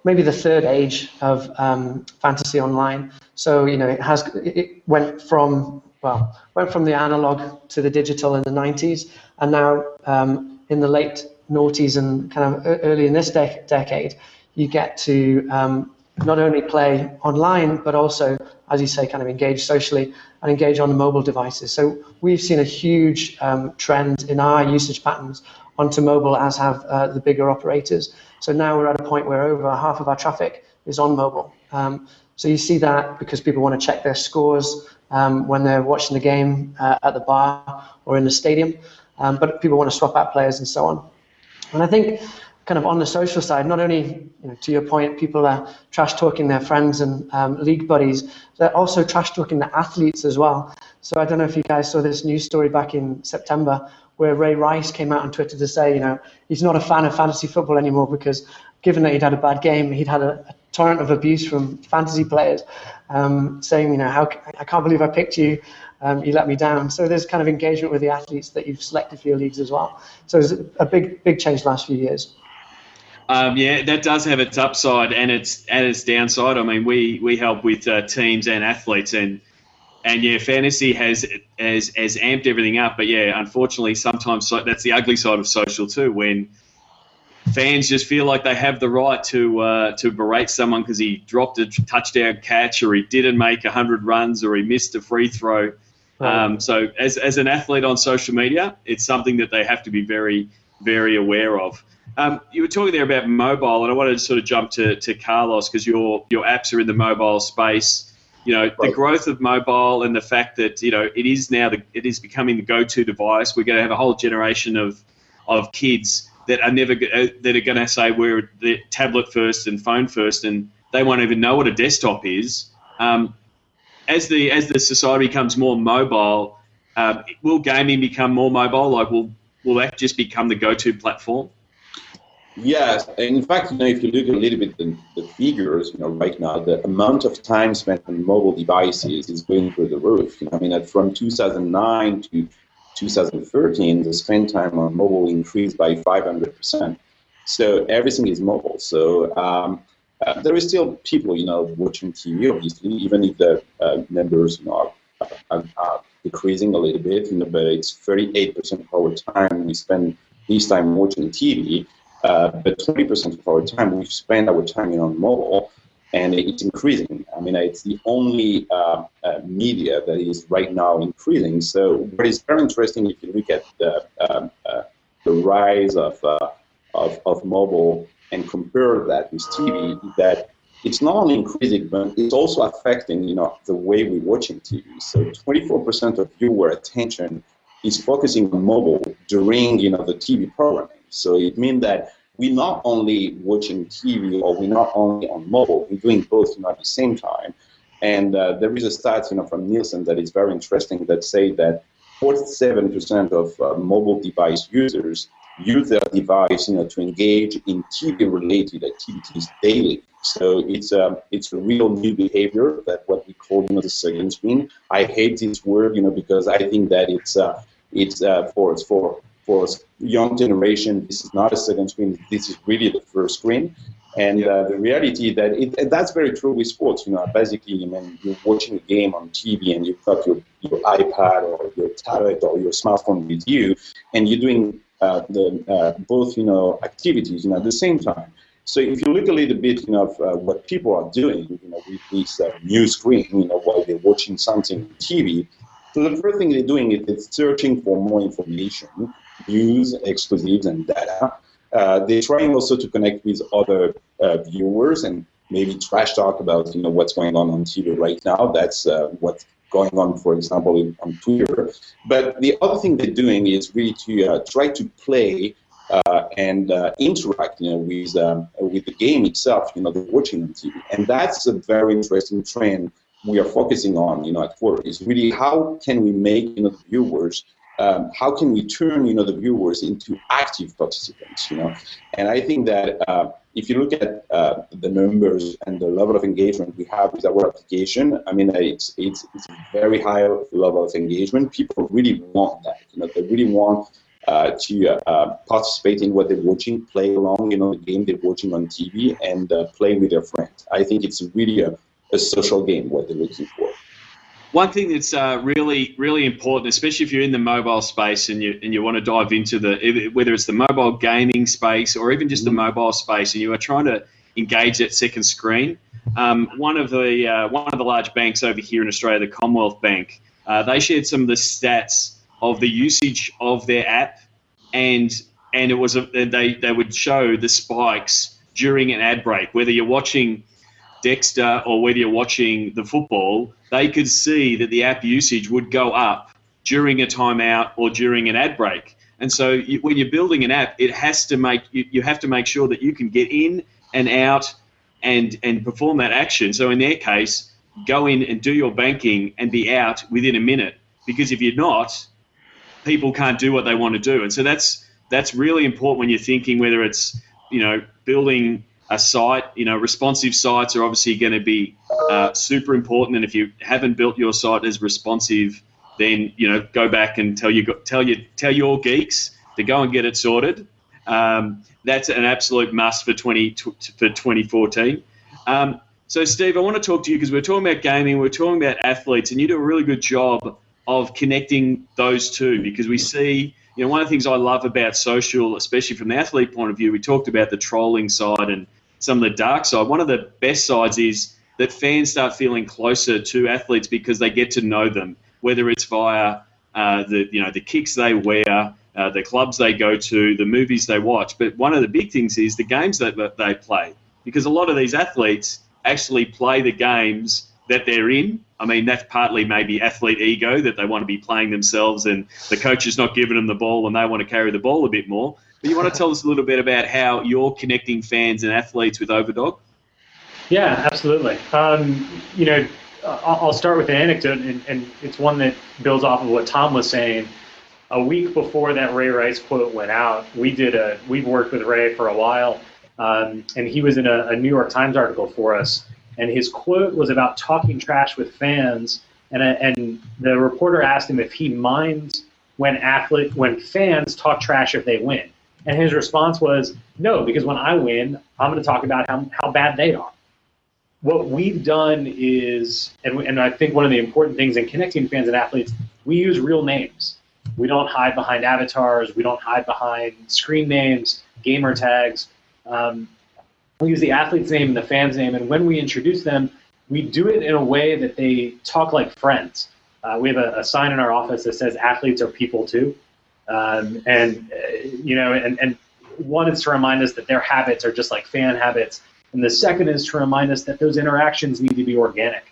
maybe the third age of fantasy online. So it went from the analog to the digital in the 90s, and now in the late noughties and kind of early in this decade, you get to not only play online, but also, as you say, kind of engage socially and engage on the mobile devices. So we've seen a huge trend in our usage patterns onto mobile, as have the bigger operators. So now we're at a point where over half of our traffic is on mobile. So you see that because people want to check their scores when they're watching the game at the bar or in the stadium, but people want to swap out players and so on. And I think kind of on the social side, not only, to your point, people are trash talking their friends and league buddies, they're also trash talking the athletes as well. So I don't know if you guys saw this news story back in September where Ray Rice came out on Twitter to say, he's not a fan of fantasy football anymore because given that he'd had a bad game, he'd had a torrent of abuse from fantasy players saying, I can't believe I picked you. You let me down. So there's kind of engagement with the athletes that you've selected for your leagues as well. So it's a big change the last few years. Yeah, that does have its upside and its downside. I mean, we help with teams and athletes, and yeah, fantasy has amped everything up. But yeah, unfortunately, sometimes that's the ugly side of social too, when fans just feel like they have the right to berate someone because he dropped a touchdown catch, or he didn't make 100 runs, or he missed a free throw. So as an athlete on social media, it's something that they have to be very, very aware of. You were talking there about mobile, and I wanted to sort of jump to Carlos because your apps are in the mobile space. The growth of mobile and the fact that it is becoming the go-to device. We're going to have a whole generation of kids that are going to say we're the tablet first and phone first, and they won't even know what a desktop is. As the society becomes more mobile, will gaming become more mobile? Like, will that just become the go-to platform? Yes, in fact, if you look a little bit at the figures, right now, the amount of time spent on mobile devices is going through the roof. From 2009 to 2013, the spend time on mobile increased by 500%. So everything is mobile. So there is still people, watching TV, obviously, even if the numbers, are decreasing a little bit, but it's 38% of our time we spend this time watching TV. But 20% of our time, we spend our time on mobile, and it's increasing. It's the only media that is right now increasing. So what is very interesting, if you look at the rise of mobble and compare that with TV, that it's not only increasing, but it's also affecting, the way we're watching TV. So 24% of viewer attention is focusing on mobile during, the TV programming. So it means that we're not only watching TV or we're not only on mobile, we're doing both at the same time. And there is a stat from Nielsen that is very interesting that say that 47% of mobile device users use their device to engage in TV-related activities daily. So it's a real new behavior, that what we call the second screen. I hate this word because I think that it's for young generation, this is not a second screen. This is really the first screen. And the reality that that's very true with sports. Basically, you're watching a game on TV and you've got your iPad or your tablet or your smartphone with you, and you're doing both activities at the same time. So if you look a little bit of what people are doing with this new screen, while they're watching something on TV, so the first thing they're doing is searching for more information, news, exclusives, and data. They're trying also to connect with other viewers and maybe trash talk about what's going on TV right now. That's what's going on, for example, on Twitter. But the other thing they're doing is really to try to play and interact with the game itself. They're watching on TV, and that's a very interesting trend we are focusing on. At Quarter is really how can we make the viewers. How can we turn, the viewers into active participants, And I think that if you look at the numbers and the level of engagement we have with our application, I mean, it's a very high level of engagement. People really want that. They really want to participate in what they're watching, play along, the game they're watching on TV, and play with their friends. I think it's really a social game, what they're looking for. One thing that's really, really important, especially if you're in the mobile space and you want to dive into whether it's the mobile gaming space or even just the mobile space, and you are trying to engage that second screen. One of the large banks over here in Australia, the Commonwealth Bank, they shared some of the stats of the usage of their app, and it was they would show the spikes during an ad break, whether you're watching Dexter or whether you're watching the football. They could see that the app usage would go up during a timeout or during an ad break. And so when you're building an app, it has to you have to make sure that you can get in and out and perform that action. So in their case, go in and do your banking and be out within a minute, because if you're not, people can't do what they want to do. And so that's really important when you're thinking whether it's building a site. Responsive sites are obviously going to be super important, and if you haven't built your site as responsive, then go back and tell your geeks to go and get it sorted. That's an absolute must for 2014. So Steve, I want to talk to you because we're talking about gaming, we're talking about athletes, and you do a really good job of connecting those two, because we see, one of the things I love about social, especially from the athlete point of view, we talked about the trolling side and some of the dark side. One of the best sides is that fans start feeling closer to athletes because they get to know them, whether it's via the kicks they wear, the clubs they go to, the movies they watch. But one of the big things is the games that they play, because a lot of these athletes actually play the games that they're in. I mean, that's partly maybe athlete ego, that they want to be playing themselves and the coach is not giving them the ball and they want to carry the ball a bit more. But you want to tell us a little bit about how you're connecting fans and athletes with Overdog? Yeah, absolutely. I'll start with an anecdote, and it's one that builds off of what Tom was saying. A week before that Ray Rice quote went out, we've worked with Ray for a while, and he was in a New York Times article for us. And his quote was about talking trash with fans, and the reporter asked him if he minds when fans talk trash if they win. And his response was, no, because when I win, I'm going to talk about how bad they are. What we've done is, and I think one of the important things in connecting fans and athletes, we use real names. We don't hide behind avatars. We don't hide behind screen names, gamer tags. We use the athlete's name and the fan's name, and when we introduce them, we do it in a way that they talk like friends. We have a sign in our office that says "Athletes are people too," and one is to remind us that their habits are just like fan habits, and the second is to remind us that those interactions need to be organic.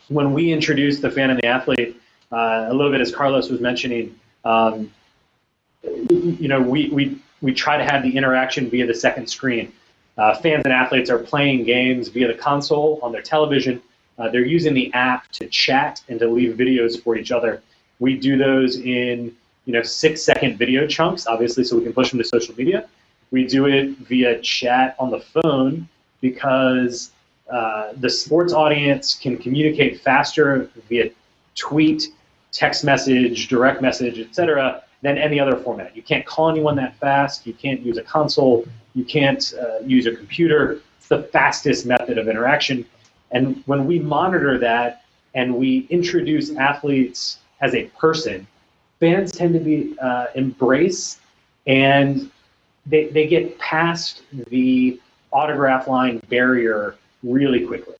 When we introduce the fan and the athlete, a little bit as Carlos was mentioning, we try to have the interaction via the second screen. Fans and athletes are playing games via the console on their television. They're using the app to chat and to leave videos for each other. We do those in 6-second video chunks, obviously, so we can push them to social media. We do it via chat on the phone because the sports audience can communicate faster via tweet, text message, direct message, etc., than any other format. You can't call anyone that fast. You can't use a console. You can't use a computer. It's the fastest method of interaction. And when we monitor that and we introduce athletes as a person, fans tend to be embrace, and they get past the autograph line barrier really quickly.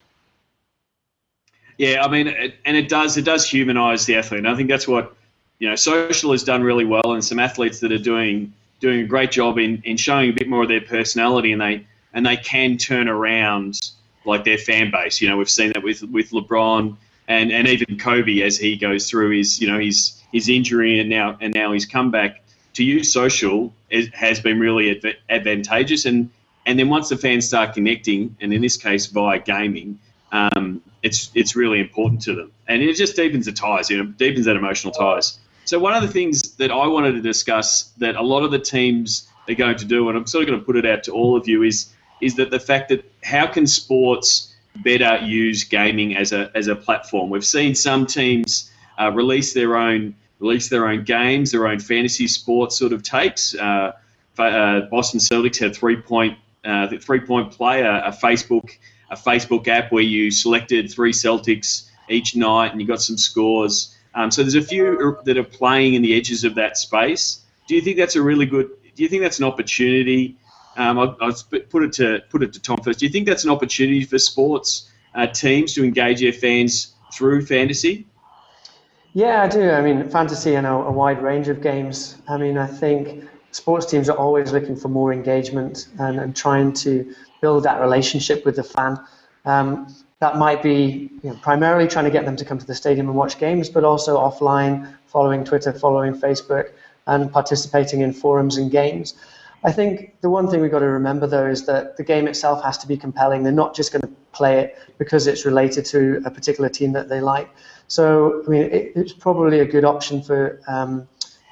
Yeah, I mean, and it does humanize the athlete. And I think that's what social has done really well, and some athletes that are doing a great job in showing a bit more of their personality, and they can turn around like their fan base. We've seen that with LeBron and even Kobe as he goes through his injury and now his comeback. To use social has been really advantageous, and then once the fans start connecting, and in this case via gaming, it's really important to them, and it just deepens the ties, deepens that emotional ties. So one of the things that I wanted to discuss that a lot of the teams are going to do, and I'm sort of going to put it out to all of you, is that the fact that how can sports better use gaming as a platform? We've seen some teams release their own games, their own fantasy sports sort of takes. Boston Celtics had 3 Point Play, a Facebook app where you selected 3 Celtics each night and you got some scores. So there's a few that are playing in the edges of that space. Do you think that's an opportunity? I'll put it to Tom first. Do you think that's an opportunity for sports teams to engage their fans through fantasy? Yeah, I do. I mean, fantasy and a wide range of games. I mean, I think sports teams are always looking for more engagement and trying to build that relationship with the fan. That might be primarily trying to get them to come to the stadium and watch games, but also offline, following Twitter, following Facebook, and participating in forums and games. I think the one thing we've got to remember, though, is that the game itself has to be compelling. They're not just going to play it because it's related to a particular team that they like. So, I mean, it's probably a good option for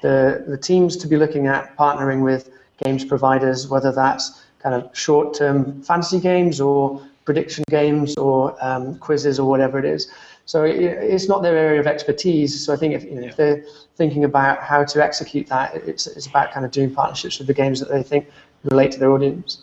the teams to be looking at partnering with games providers, whether that's kind of short-term fantasy games or prediction games or quizzes or whatever it is. So it's not their area of expertise. So I think if they're thinking about how to execute that, it's about kind of doing partnerships with the games that they think relate to their audience.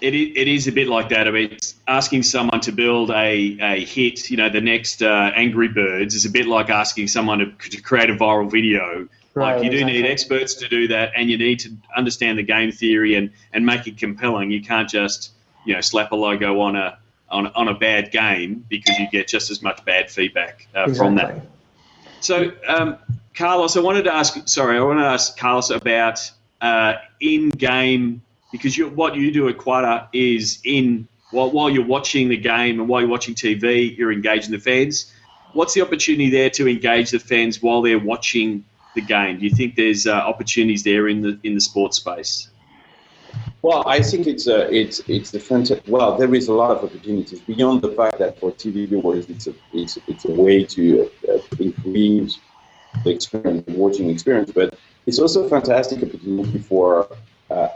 It is a bit like that. I mean, it's asking someone to build a hit, the next Angry Birds, is a bit like asking someone to create a viral video. Right, like you do exactly. need experts to do that, and you need to understand the game theory and make it compelling. You can't just slap a logo on a bad game because you get just as much bad feedback from that. So, Carlos, I wanted to ask Carlos about in-game, because what you do at Quattr is while you're watching the game and while you're watching TV, you're engaging the fans. What's the opportunity there to engage the fans while they're watching the game? Do you think there's opportunities there in the sports space? Well, I think it's the fantastic. Well, there is a lot of opportunities beyond the fact that for TV viewers, it's a way to increase the experience, the watching experience. But it's also a fantastic opportunity for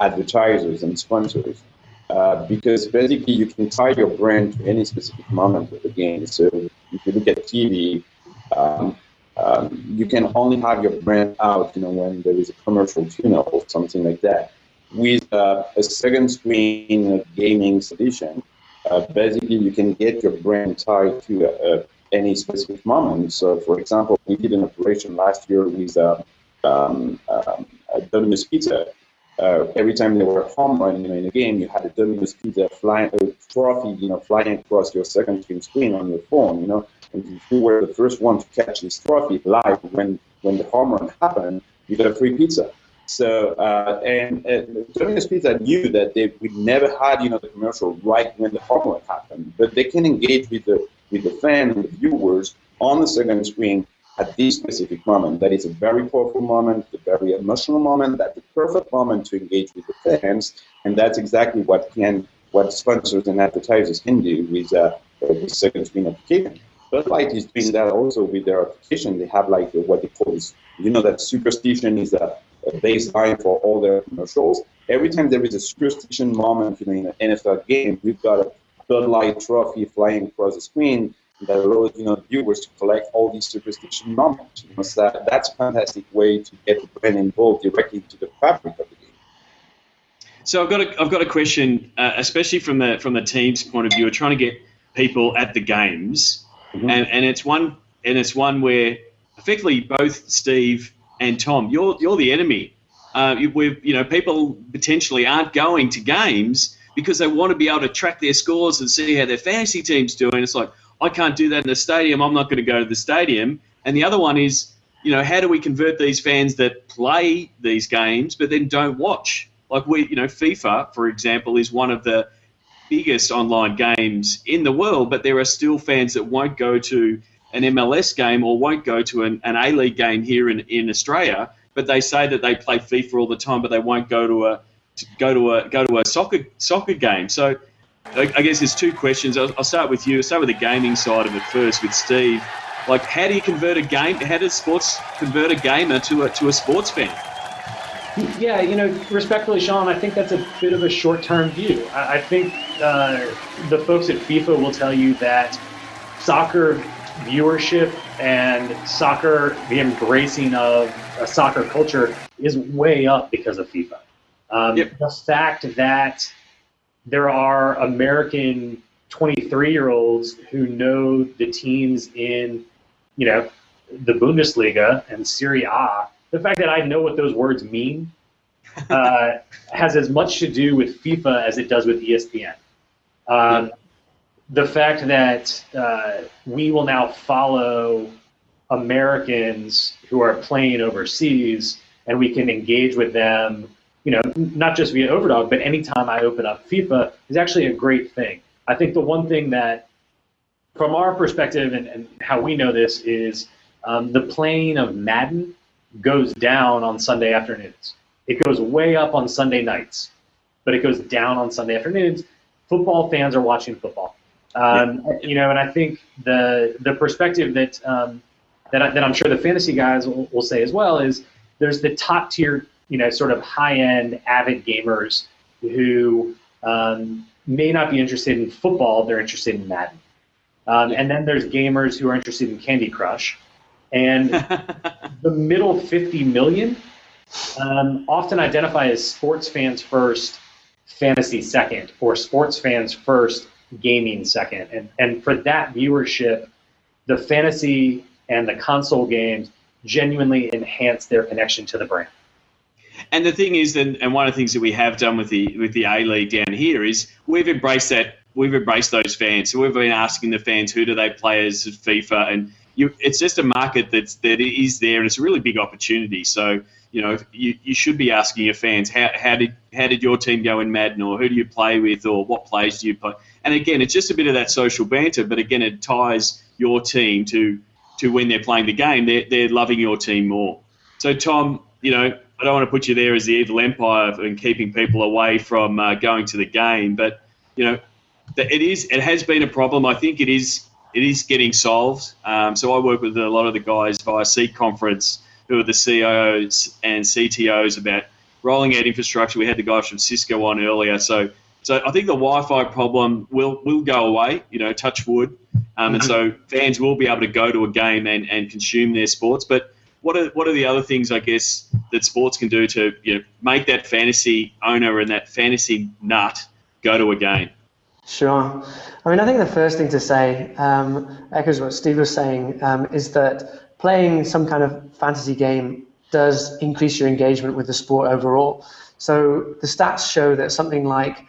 advertisers and sponsors because basically you can tie your brand to any specific moment of the game. So if you look at TV, you can only have your brand out, when there is a commercial tune or something like that. With a second screen gaming solution, basically you can get your brand tied to any specific moment. So, for example, we did an operation last year with Domino's Pizza. Every time there were a home run, in a game, you had a Domino's Pizza trophy, flying across your second screen on your phone, And if you were the first one to catch this trophy live when the home run happened, you got a free pizza. So, Domino's Pizza knew that they would never had, the commercial right when the home run happened, but they can engage with the fan and the viewers on the second screen at this specific moment. That is a very powerful moment, a very emotional moment. That's the perfect moment to engage with the fans, and that's exactly what sponsors and advertisers can do with second screen application. Bud Light is doing that also with their application. They have what they call this, that Superstition is a baseline for all their commercials. Every time there is a Superstition moment in an NFL game, we've got a Bud Light trophy flying across the screen that allows viewers to collect all these Superstition moments. So that's a fantastic way to get the brand involved directly into the fabric of the game. So I've got a question, especially from the team's point of view, trying to get people at the games, and it's one where effectively both Steve and Tom, you're the enemy. People potentially aren't going to games because they want to be able to track their scores and see how their fantasy team's doing. It's like, I can't do that in the stadium. I'm not going to go to the stadium. And the other one is, how do we convert these fans that play these games but then don't watch? Like FIFA, for example, is one of the biggest online games in the world, but there are still fans that won't go to an MLS game or won't go to an A-League game here in Australia, but they say that they play FIFA all the time, but they won't go to a soccer game. So I guess there's two questions. I'll start with you. I'll start with the gaming side of it first with Steve. How do you convert a game? How does sports convert a gamer to a sports fan? Yeah, respectfully, Sean, I think that's a bit of a short-term view. I think the folks at FIFA will tell you that soccer viewership and the embracing of a soccer culture is way up because of FIFA. The fact that there are American 23-year-olds who know the teams in, the Bundesliga and Serie A, the fact that I know what those words mean has as much to do with FIFA as it does with ESPN. The fact that we will now follow Americans who are playing overseas and we can engage with them, not just via Overdog, but anytime I open up FIFA is actually a great thing. I think the one thing that, from our perspective and how we know this, is the playing of Madden goes down on Sunday afternoons. It goes way up on Sunday nights, but it goes down on Sunday afternoons. Football fans are watching football. And I think the perspective that I'm sure the fantasy guys will say as well is there's the top tier, sort of high end avid gamers who may not be interested in football, they're interested in Madden. And then there's gamers who are interested in Candy Crush. And the middle 50 million often identify as sports fans first, fantasy second, or sports fans first, gaming second. And for that viewership, the fantasy and the console games genuinely enhance their connection to the brand. And the thing is, and one of the things that we have done with the A-League down here is we've embraced those fans. So we've been asking the fans, who do they play as FIFA? And it's just a market that is there, and it's a really big opportunity. So, you should be asking your fans, how did your team go in Madden, or who do you play with, or what players do you play? And again, it's just a bit of that social banter, but again, it ties your team to when they're playing the game, they're loving your team more. So, Tom, I don't want to put you there as the evil empire and keeping people away from going to the game, but it has been a problem. I think it is getting solved. So I work with a lot of the guys via Seek Conference, who are the CIOs and CTOs, about rolling out infrastructure. We had the guys from Cisco on earlier. So I think the Wi-Fi problem will go away, touch wood. And so fans will be able to go to a game and consume their sports. But what are the other things, I guess, that sports can do to make that fantasy owner and that fantasy nut go to a game? Sure. I think the first thing to say, echoes what Steve was saying, is that playing some kind of fantasy game does increase your engagement with the sport overall. So the stats show that something like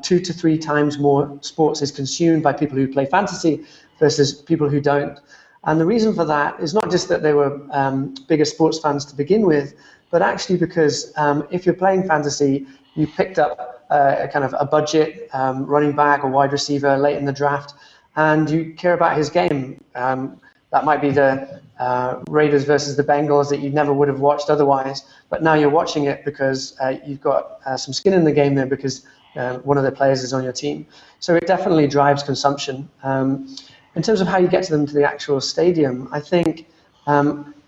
2 to 3 times more sports is consumed by people who play fantasy versus people who don't. And the reason for that is not just that they were bigger sports fans to begin with, but actually because if you're playing fantasy, you picked up a kind of a budget running back or wide receiver late in the draft, and you care about his game. That might be the Raiders versus the Bengals that you never would have watched otherwise, but now you're watching it because you've got some skin in the game there because one of the players is on your team. So it definitely drives consumption. In terms of how you get to them to the actual stadium, I think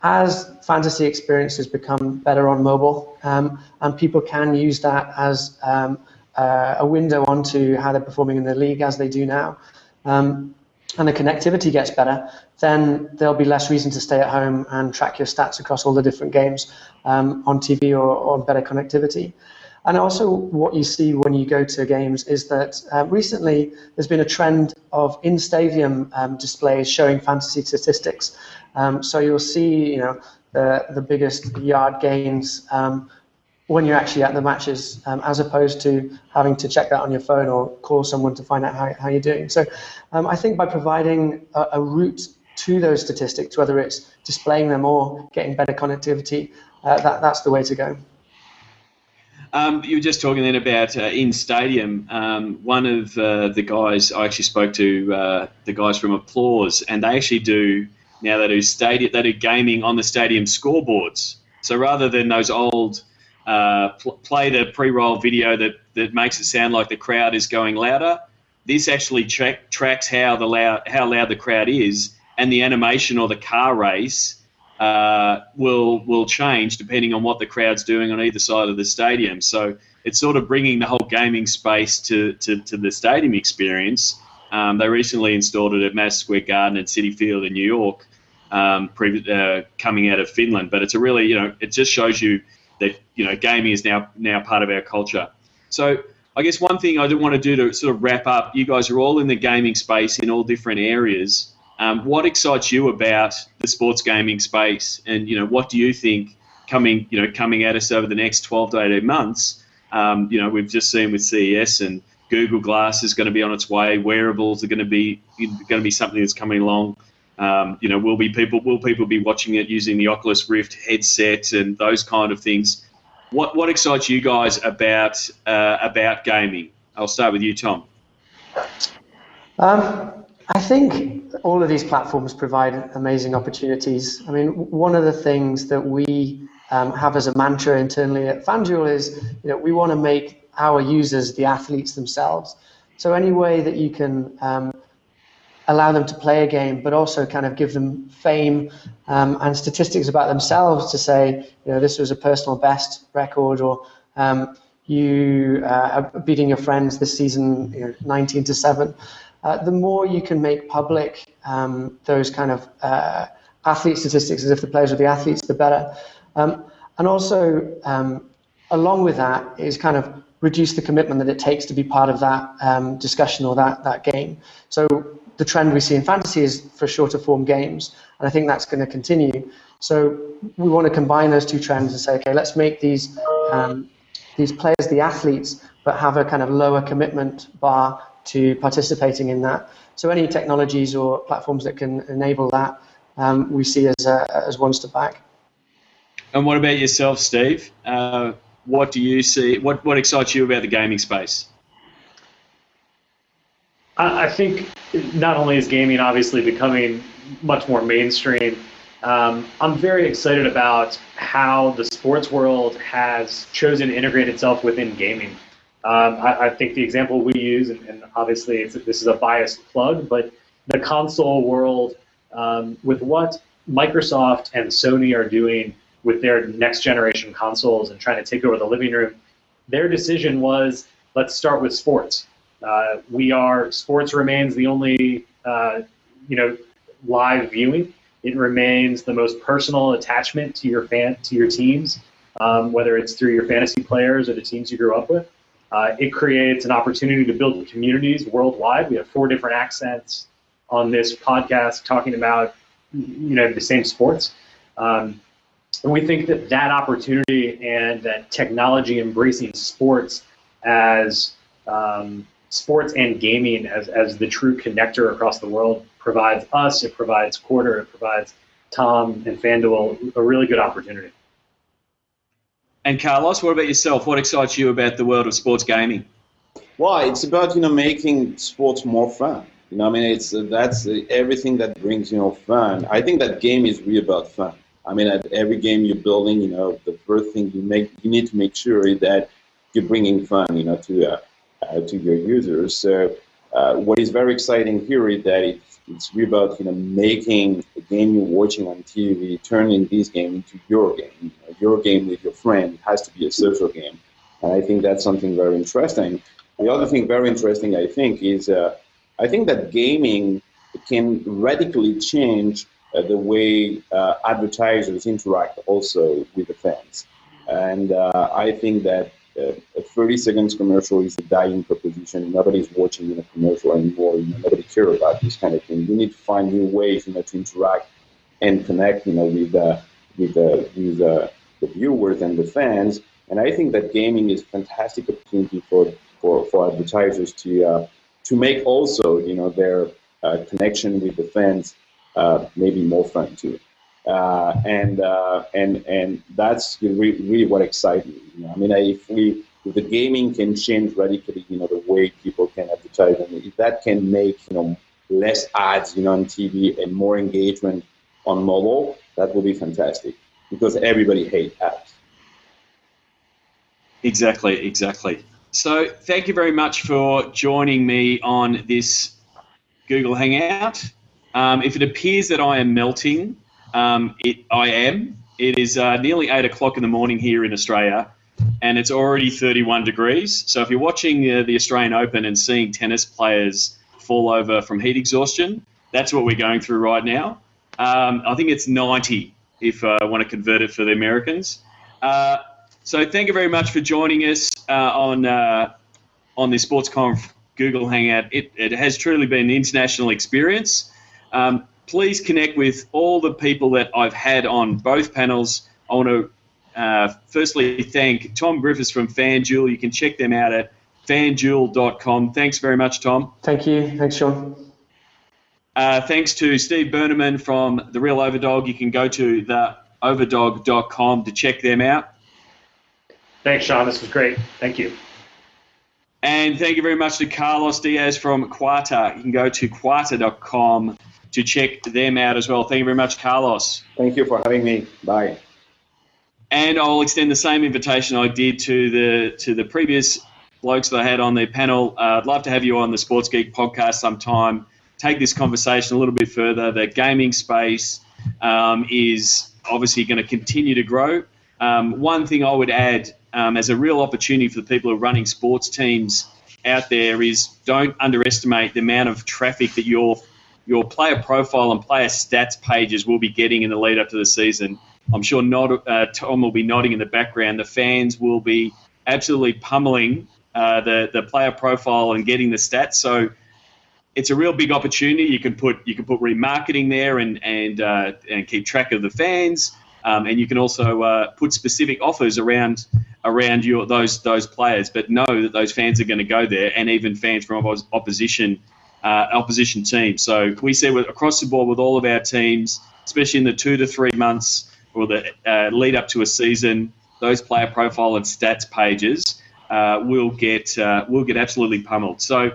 as fantasy experiences become better on mobile, and people can use that as a window onto how they're performing in the league as they do now, and the connectivity gets better, then there'll be less reason to stay at home and track your stats across all the different games on TV or better connectivity. And also what you see when you go to games is that recently there's been a trend of in-stadium displays showing fantasy statistics. So you'll see, the biggest yard gains when you're actually at the matches, as opposed to having to check that on your phone or call someone to find out how you're doing. So I think by providing a route to those statistics, whether it's displaying them or getting better connectivity, that's the way to go. You were just talking then about in stadium. One of the guys, I actually spoke to the guys from Applause, and they actually do gaming on the stadium scoreboards. So rather than those old play the pre-roll video that makes it sound like the crowd is going louder, this actually tracks how loud the crowd is, and the animation or the car race will change depending on what the crowd's doing on either side of the stadium. So it's sort of bringing the whole gaming space to the stadium experience. They recently installed it at Madison Square Garden and Citi Field in New York, coming out of Finland. But it's a really, it just shows you that, gaming is now part of our culture. So I guess one thing I do want to do to sort of wrap up, you guys are all in the gaming space in all different areas. What excites you about the sports gaming space, and what do you think coming at us over the next 12 to 18 months? We've just seen with CES, and Google Glass is going to be on its way. Wearables are going to be something that's coming along. Will people be watching it using the Oculus Rift headset and those kind of things? What excites you guys about gaming? I'll start with you, Tom. I think all of these platforms provide amazing opportunities. I mean, one of the things that we have as a mantra internally at FanDuel is, we want to make our users the athletes themselves. So any way that you can allow them to play a game, but also kind of give them fame and statistics about themselves to say, this was a personal best record, or you are beating your friends this season 19-7. The more you can make public those kind of athlete statistics, as if the players are the athletes, the better. And also, along with that, is kind of reduce the commitment that it takes to be part of that discussion or that game. So the trend we see in fantasy is for shorter form games, and I think that's going to continue. So we want to combine those two trends and say, okay, let's make these players the athletes, but have a kind of lower commitment bar to participating in that. So any technologies or platforms that can enable that, we see as one step back. And what about yourself, Steve? What do you see? What excites you about the gaming space? I think not only is gaming obviously becoming much more mainstream, I'm very excited about how the sports world has chosen to integrate itself within gaming. I think the example we use, and obviously this is a biased plug, but the console world, with what Microsoft and Sony are doing with their next generation consoles and trying to take over the living room, their decision was, let's start with sports. Sports remains the only, live viewing. It remains the most personal attachment to your teams, whether it's through your fantasy players or the teams you grew up with. It creates an opportunity to build communities worldwide. We have 4 different accents on this podcast talking about, the same sports. And we think that opportunity and that technology embracing sports as sports and gaming as the true connector across the world provides us, it provides Quarter, it provides Tom and FanDuel a really good opportunity. And Carlos, what about yourself? What excites you about the world of sports gaming? Well, it's about making sports more fun. That's everything that brings fun. I think that game is really about fun. At every game you're building, the first thing you need to make sure is that you're bringing fun, to your users. So what is very exciting here is that it's really about making the game you're watching on TV, turning this game into your game. Your game with your friend has to be a social game, and I think that's something very interesting. The other thing very interesting, I think, is I think that gaming can radically change the way advertisers interact also with the fans. And I think that a 30 seconds commercial is a dying proposition. Nobody's watching a commercial anymore. Nobody cares about this kind of thing. You need to find new ways to interact and connect with the viewers and the fans. And I think that gaming is a fantastic opportunity for advertisers to make also their connection with the fans maybe more fun too, and that's really what excites me. If the gaming can change radically, the way people can advertise, and if that can make less ads, on TV and more engagement on mobile, that will be fantastic because everybody hates ads. Exactly. So thank you very much for joining me on this Google Hangout. If it appears that I am melting, I am. It is nearly 8 o'clock in the morning here in Australia, and it's already 31 degrees. So if you're watching the Australian Open and seeing tennis players fall over from heat exhaustion, that's what we're going through right now. I think it's 90 if I want to convert it for the Americans. So thank you very much for joining us on the SportsConf Google Hangout. It has truly been an international experience. Please connect with all the people that I've had on both panels. I want to firstly thank Tom Griffiths from FanDuel. You can check them out at fanduel.com. Thanks very much, Tom. Thank you. Thanks, Sean. Thanks to Steve Berneman from The Real Overdog. You can go to theoverdog.com to check them out. Thanks, Sean. This was great. Thank you. And thank you very much to Carlos Diaz from Quarta. You can go to quarta.com to check them out as well. Thank you very much, Carlos. Thank you for having me. Bye. And I'll extend the same invitation I did to the previous blokes that I had on their panel. I'd love to have you on the Sports Geek podcast sometime. Take this conversation a little bit further. The gaming space is obviously going to continue to grow. One thing I would add as a real opportunity for the people who are running sports teams out there is don't underestimate the amount of traffic that your player profile and player stats pages will be getting in the lead up to the season. I'm sure Tom will be nodding in the background. The fans will be absolutely pummeling the player profile and getting the stats. So it's a real big opportunity. You can put remarketing there and keep track of the fans, and you can also put specific offers around those players. But know that those fans are going to go there, and even fans from opposition teams. So we see across the board with all of our teams, especially in the 2 to 3 months or the lead up to a season, those player profile and stats pages will get absolutely pummeled. So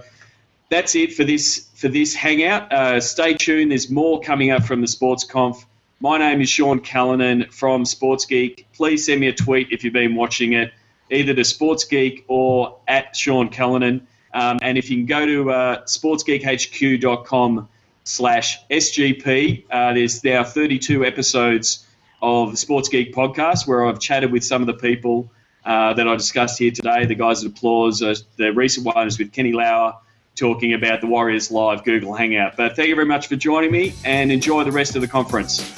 that's it for this hangout. Stay tuned. There's more coming up from the SportsConf. My name is Sean Callanan from Sports Geek. Please send me a tweet if you've been watching it, either to Sports Geek or at Sean Callanan. And if you can go to sportsgeekhq.com/SGP, there's now 32 episodes of the Sports Geek podcast where I've chatted with some of the people that I discussed here today, the guys at Applause. The recent one is with Kenny Lauer, talking about the Warriors Live Google Hangout. But thank you very much for joining me, and enjoy the rest of the conference.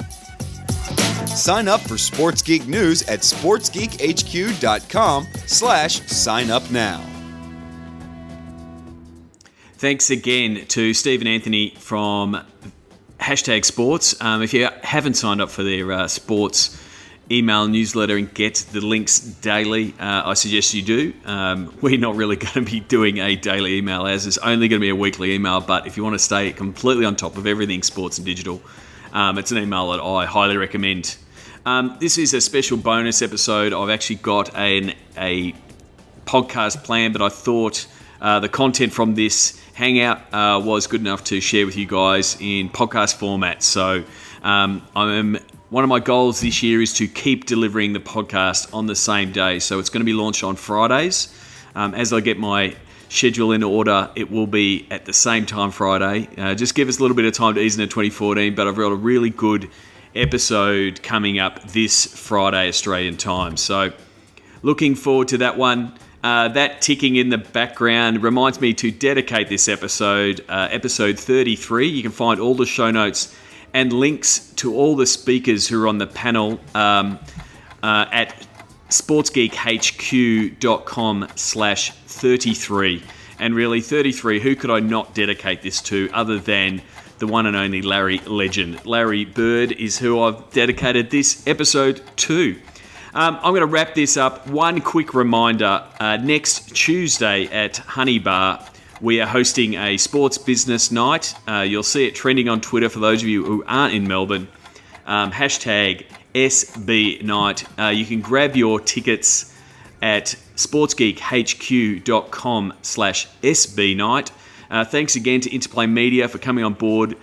Sign up for Sports Geek News at sportsgeekhq.com/sign up now. Thanks again to Steve and Anthony from #Sports. If you haven't signed up for their sports email newsletter and get the links daily, I suggest you do. We're not really going to be doing a daily email, as it's only going to be a weekly email, but if you want to stay completely on top of everything sports and digital, it's an email that I highly recommend. This is a special bonus episode. I've actually got a podcast plan, but I thought the content from this hangout was good enough to share with you guys in podcast format. So one of my goals this year is to keep delivering the podcast on the same day. So it's going to be launched on Fridays. As I get my schedule in order, it will be at the same time Friday. Just give us a little bit of time to ease into 2014, but I've got a really good episode coming up this Friday Australian time. So looking forward to that one. That ticking in the background reminds me to dedicate this episode, episode 33. You can find all the show notes and links to all the speakers who are on the panel at sportsgeekhq.com/33. And really, 33, who could I not dedicate this to other than the one and only Larry Legend? Larry Bird is who I've dedicated this episode to. I'm going to wrap this up. One quick reminder, next Tuesday at Honey Bar, we are hosting a sports business night. You'll see it trending on Twitter for those of you who aren't in Melbourne. #SB Night. You can grab your tickets at sportsgeekhq.com/SB Night. Thanks again to Interplay Media for coming on board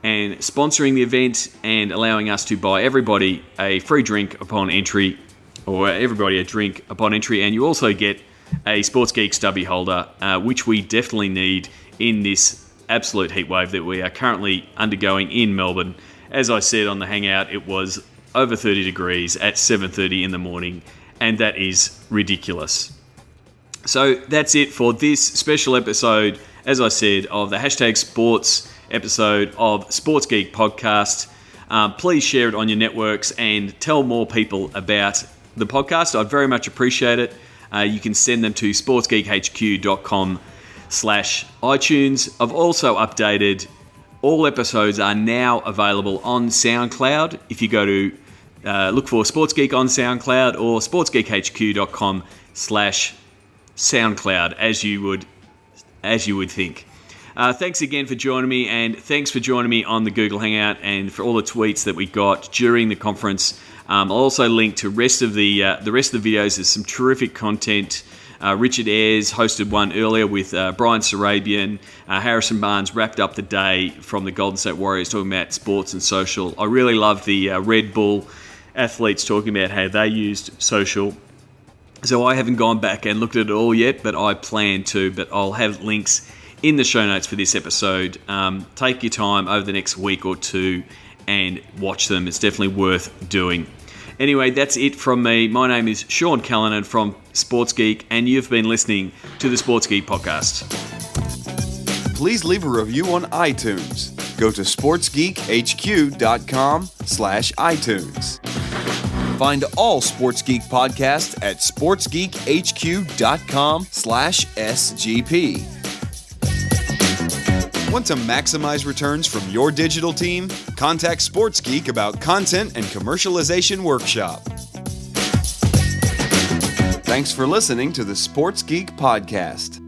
and sponsoring the event and allowing us to buy everybody a free drink upon entry, or everybody a drink upon entry, and you also get a Sports Geek stubby holder, which we definitely need in this absolute heat wave that we are currently undergoing in Melbourne. as I said on the Hangout, it was over 30 degrees at 7:30 in the morning, and that is ridiculous. So that's it for this special episode, as I said, of the Hashtag Sports episode of Sports Geek Podcast. Please share it on your networks and tell more people about the podcast. I'd very much appreciate it. You can send them to sportsgeekhq.com/iTunes. I've also updated, all episodes are now available on SoundCloud. If you go to look for Sports Geek on SoundCloud or sportsgeekhq.com/SoundCloud, as you would think. Thanks again for joining me, and thanks for joining me on the Google Hangout and for all the tweets that we got during the conference. I'll also link to the rest of the videos. There's some terrific content. Richard Ayres hosted one earlier with Brian Sarabian. Harrison Barnes wrapped up the day from the Golden State Warriors talking about sports and social. I really love the Red Bull athletes talking about how they used social. So I haven't gone back and looked at it all yet, but I plan to. But I'll have links in the show notes for this episode. Take your time over the next week or two and watch them. It's definitely worth doing. Anyway, that's it from me. My name is Sean Callanan from Sports Geek, and you've been listening to the Sports Geek Podcast. Please leave a review on iTunes. Go to sportsgeekhq.com/iTunes. Find all Sports Geek podcasts at sportsgeekhq.com/SGP. Want to maximize returns from your digital team? Contact Sports Geek about content and commercialization workshop. Thanks for listening to the Sports Geek Podcast.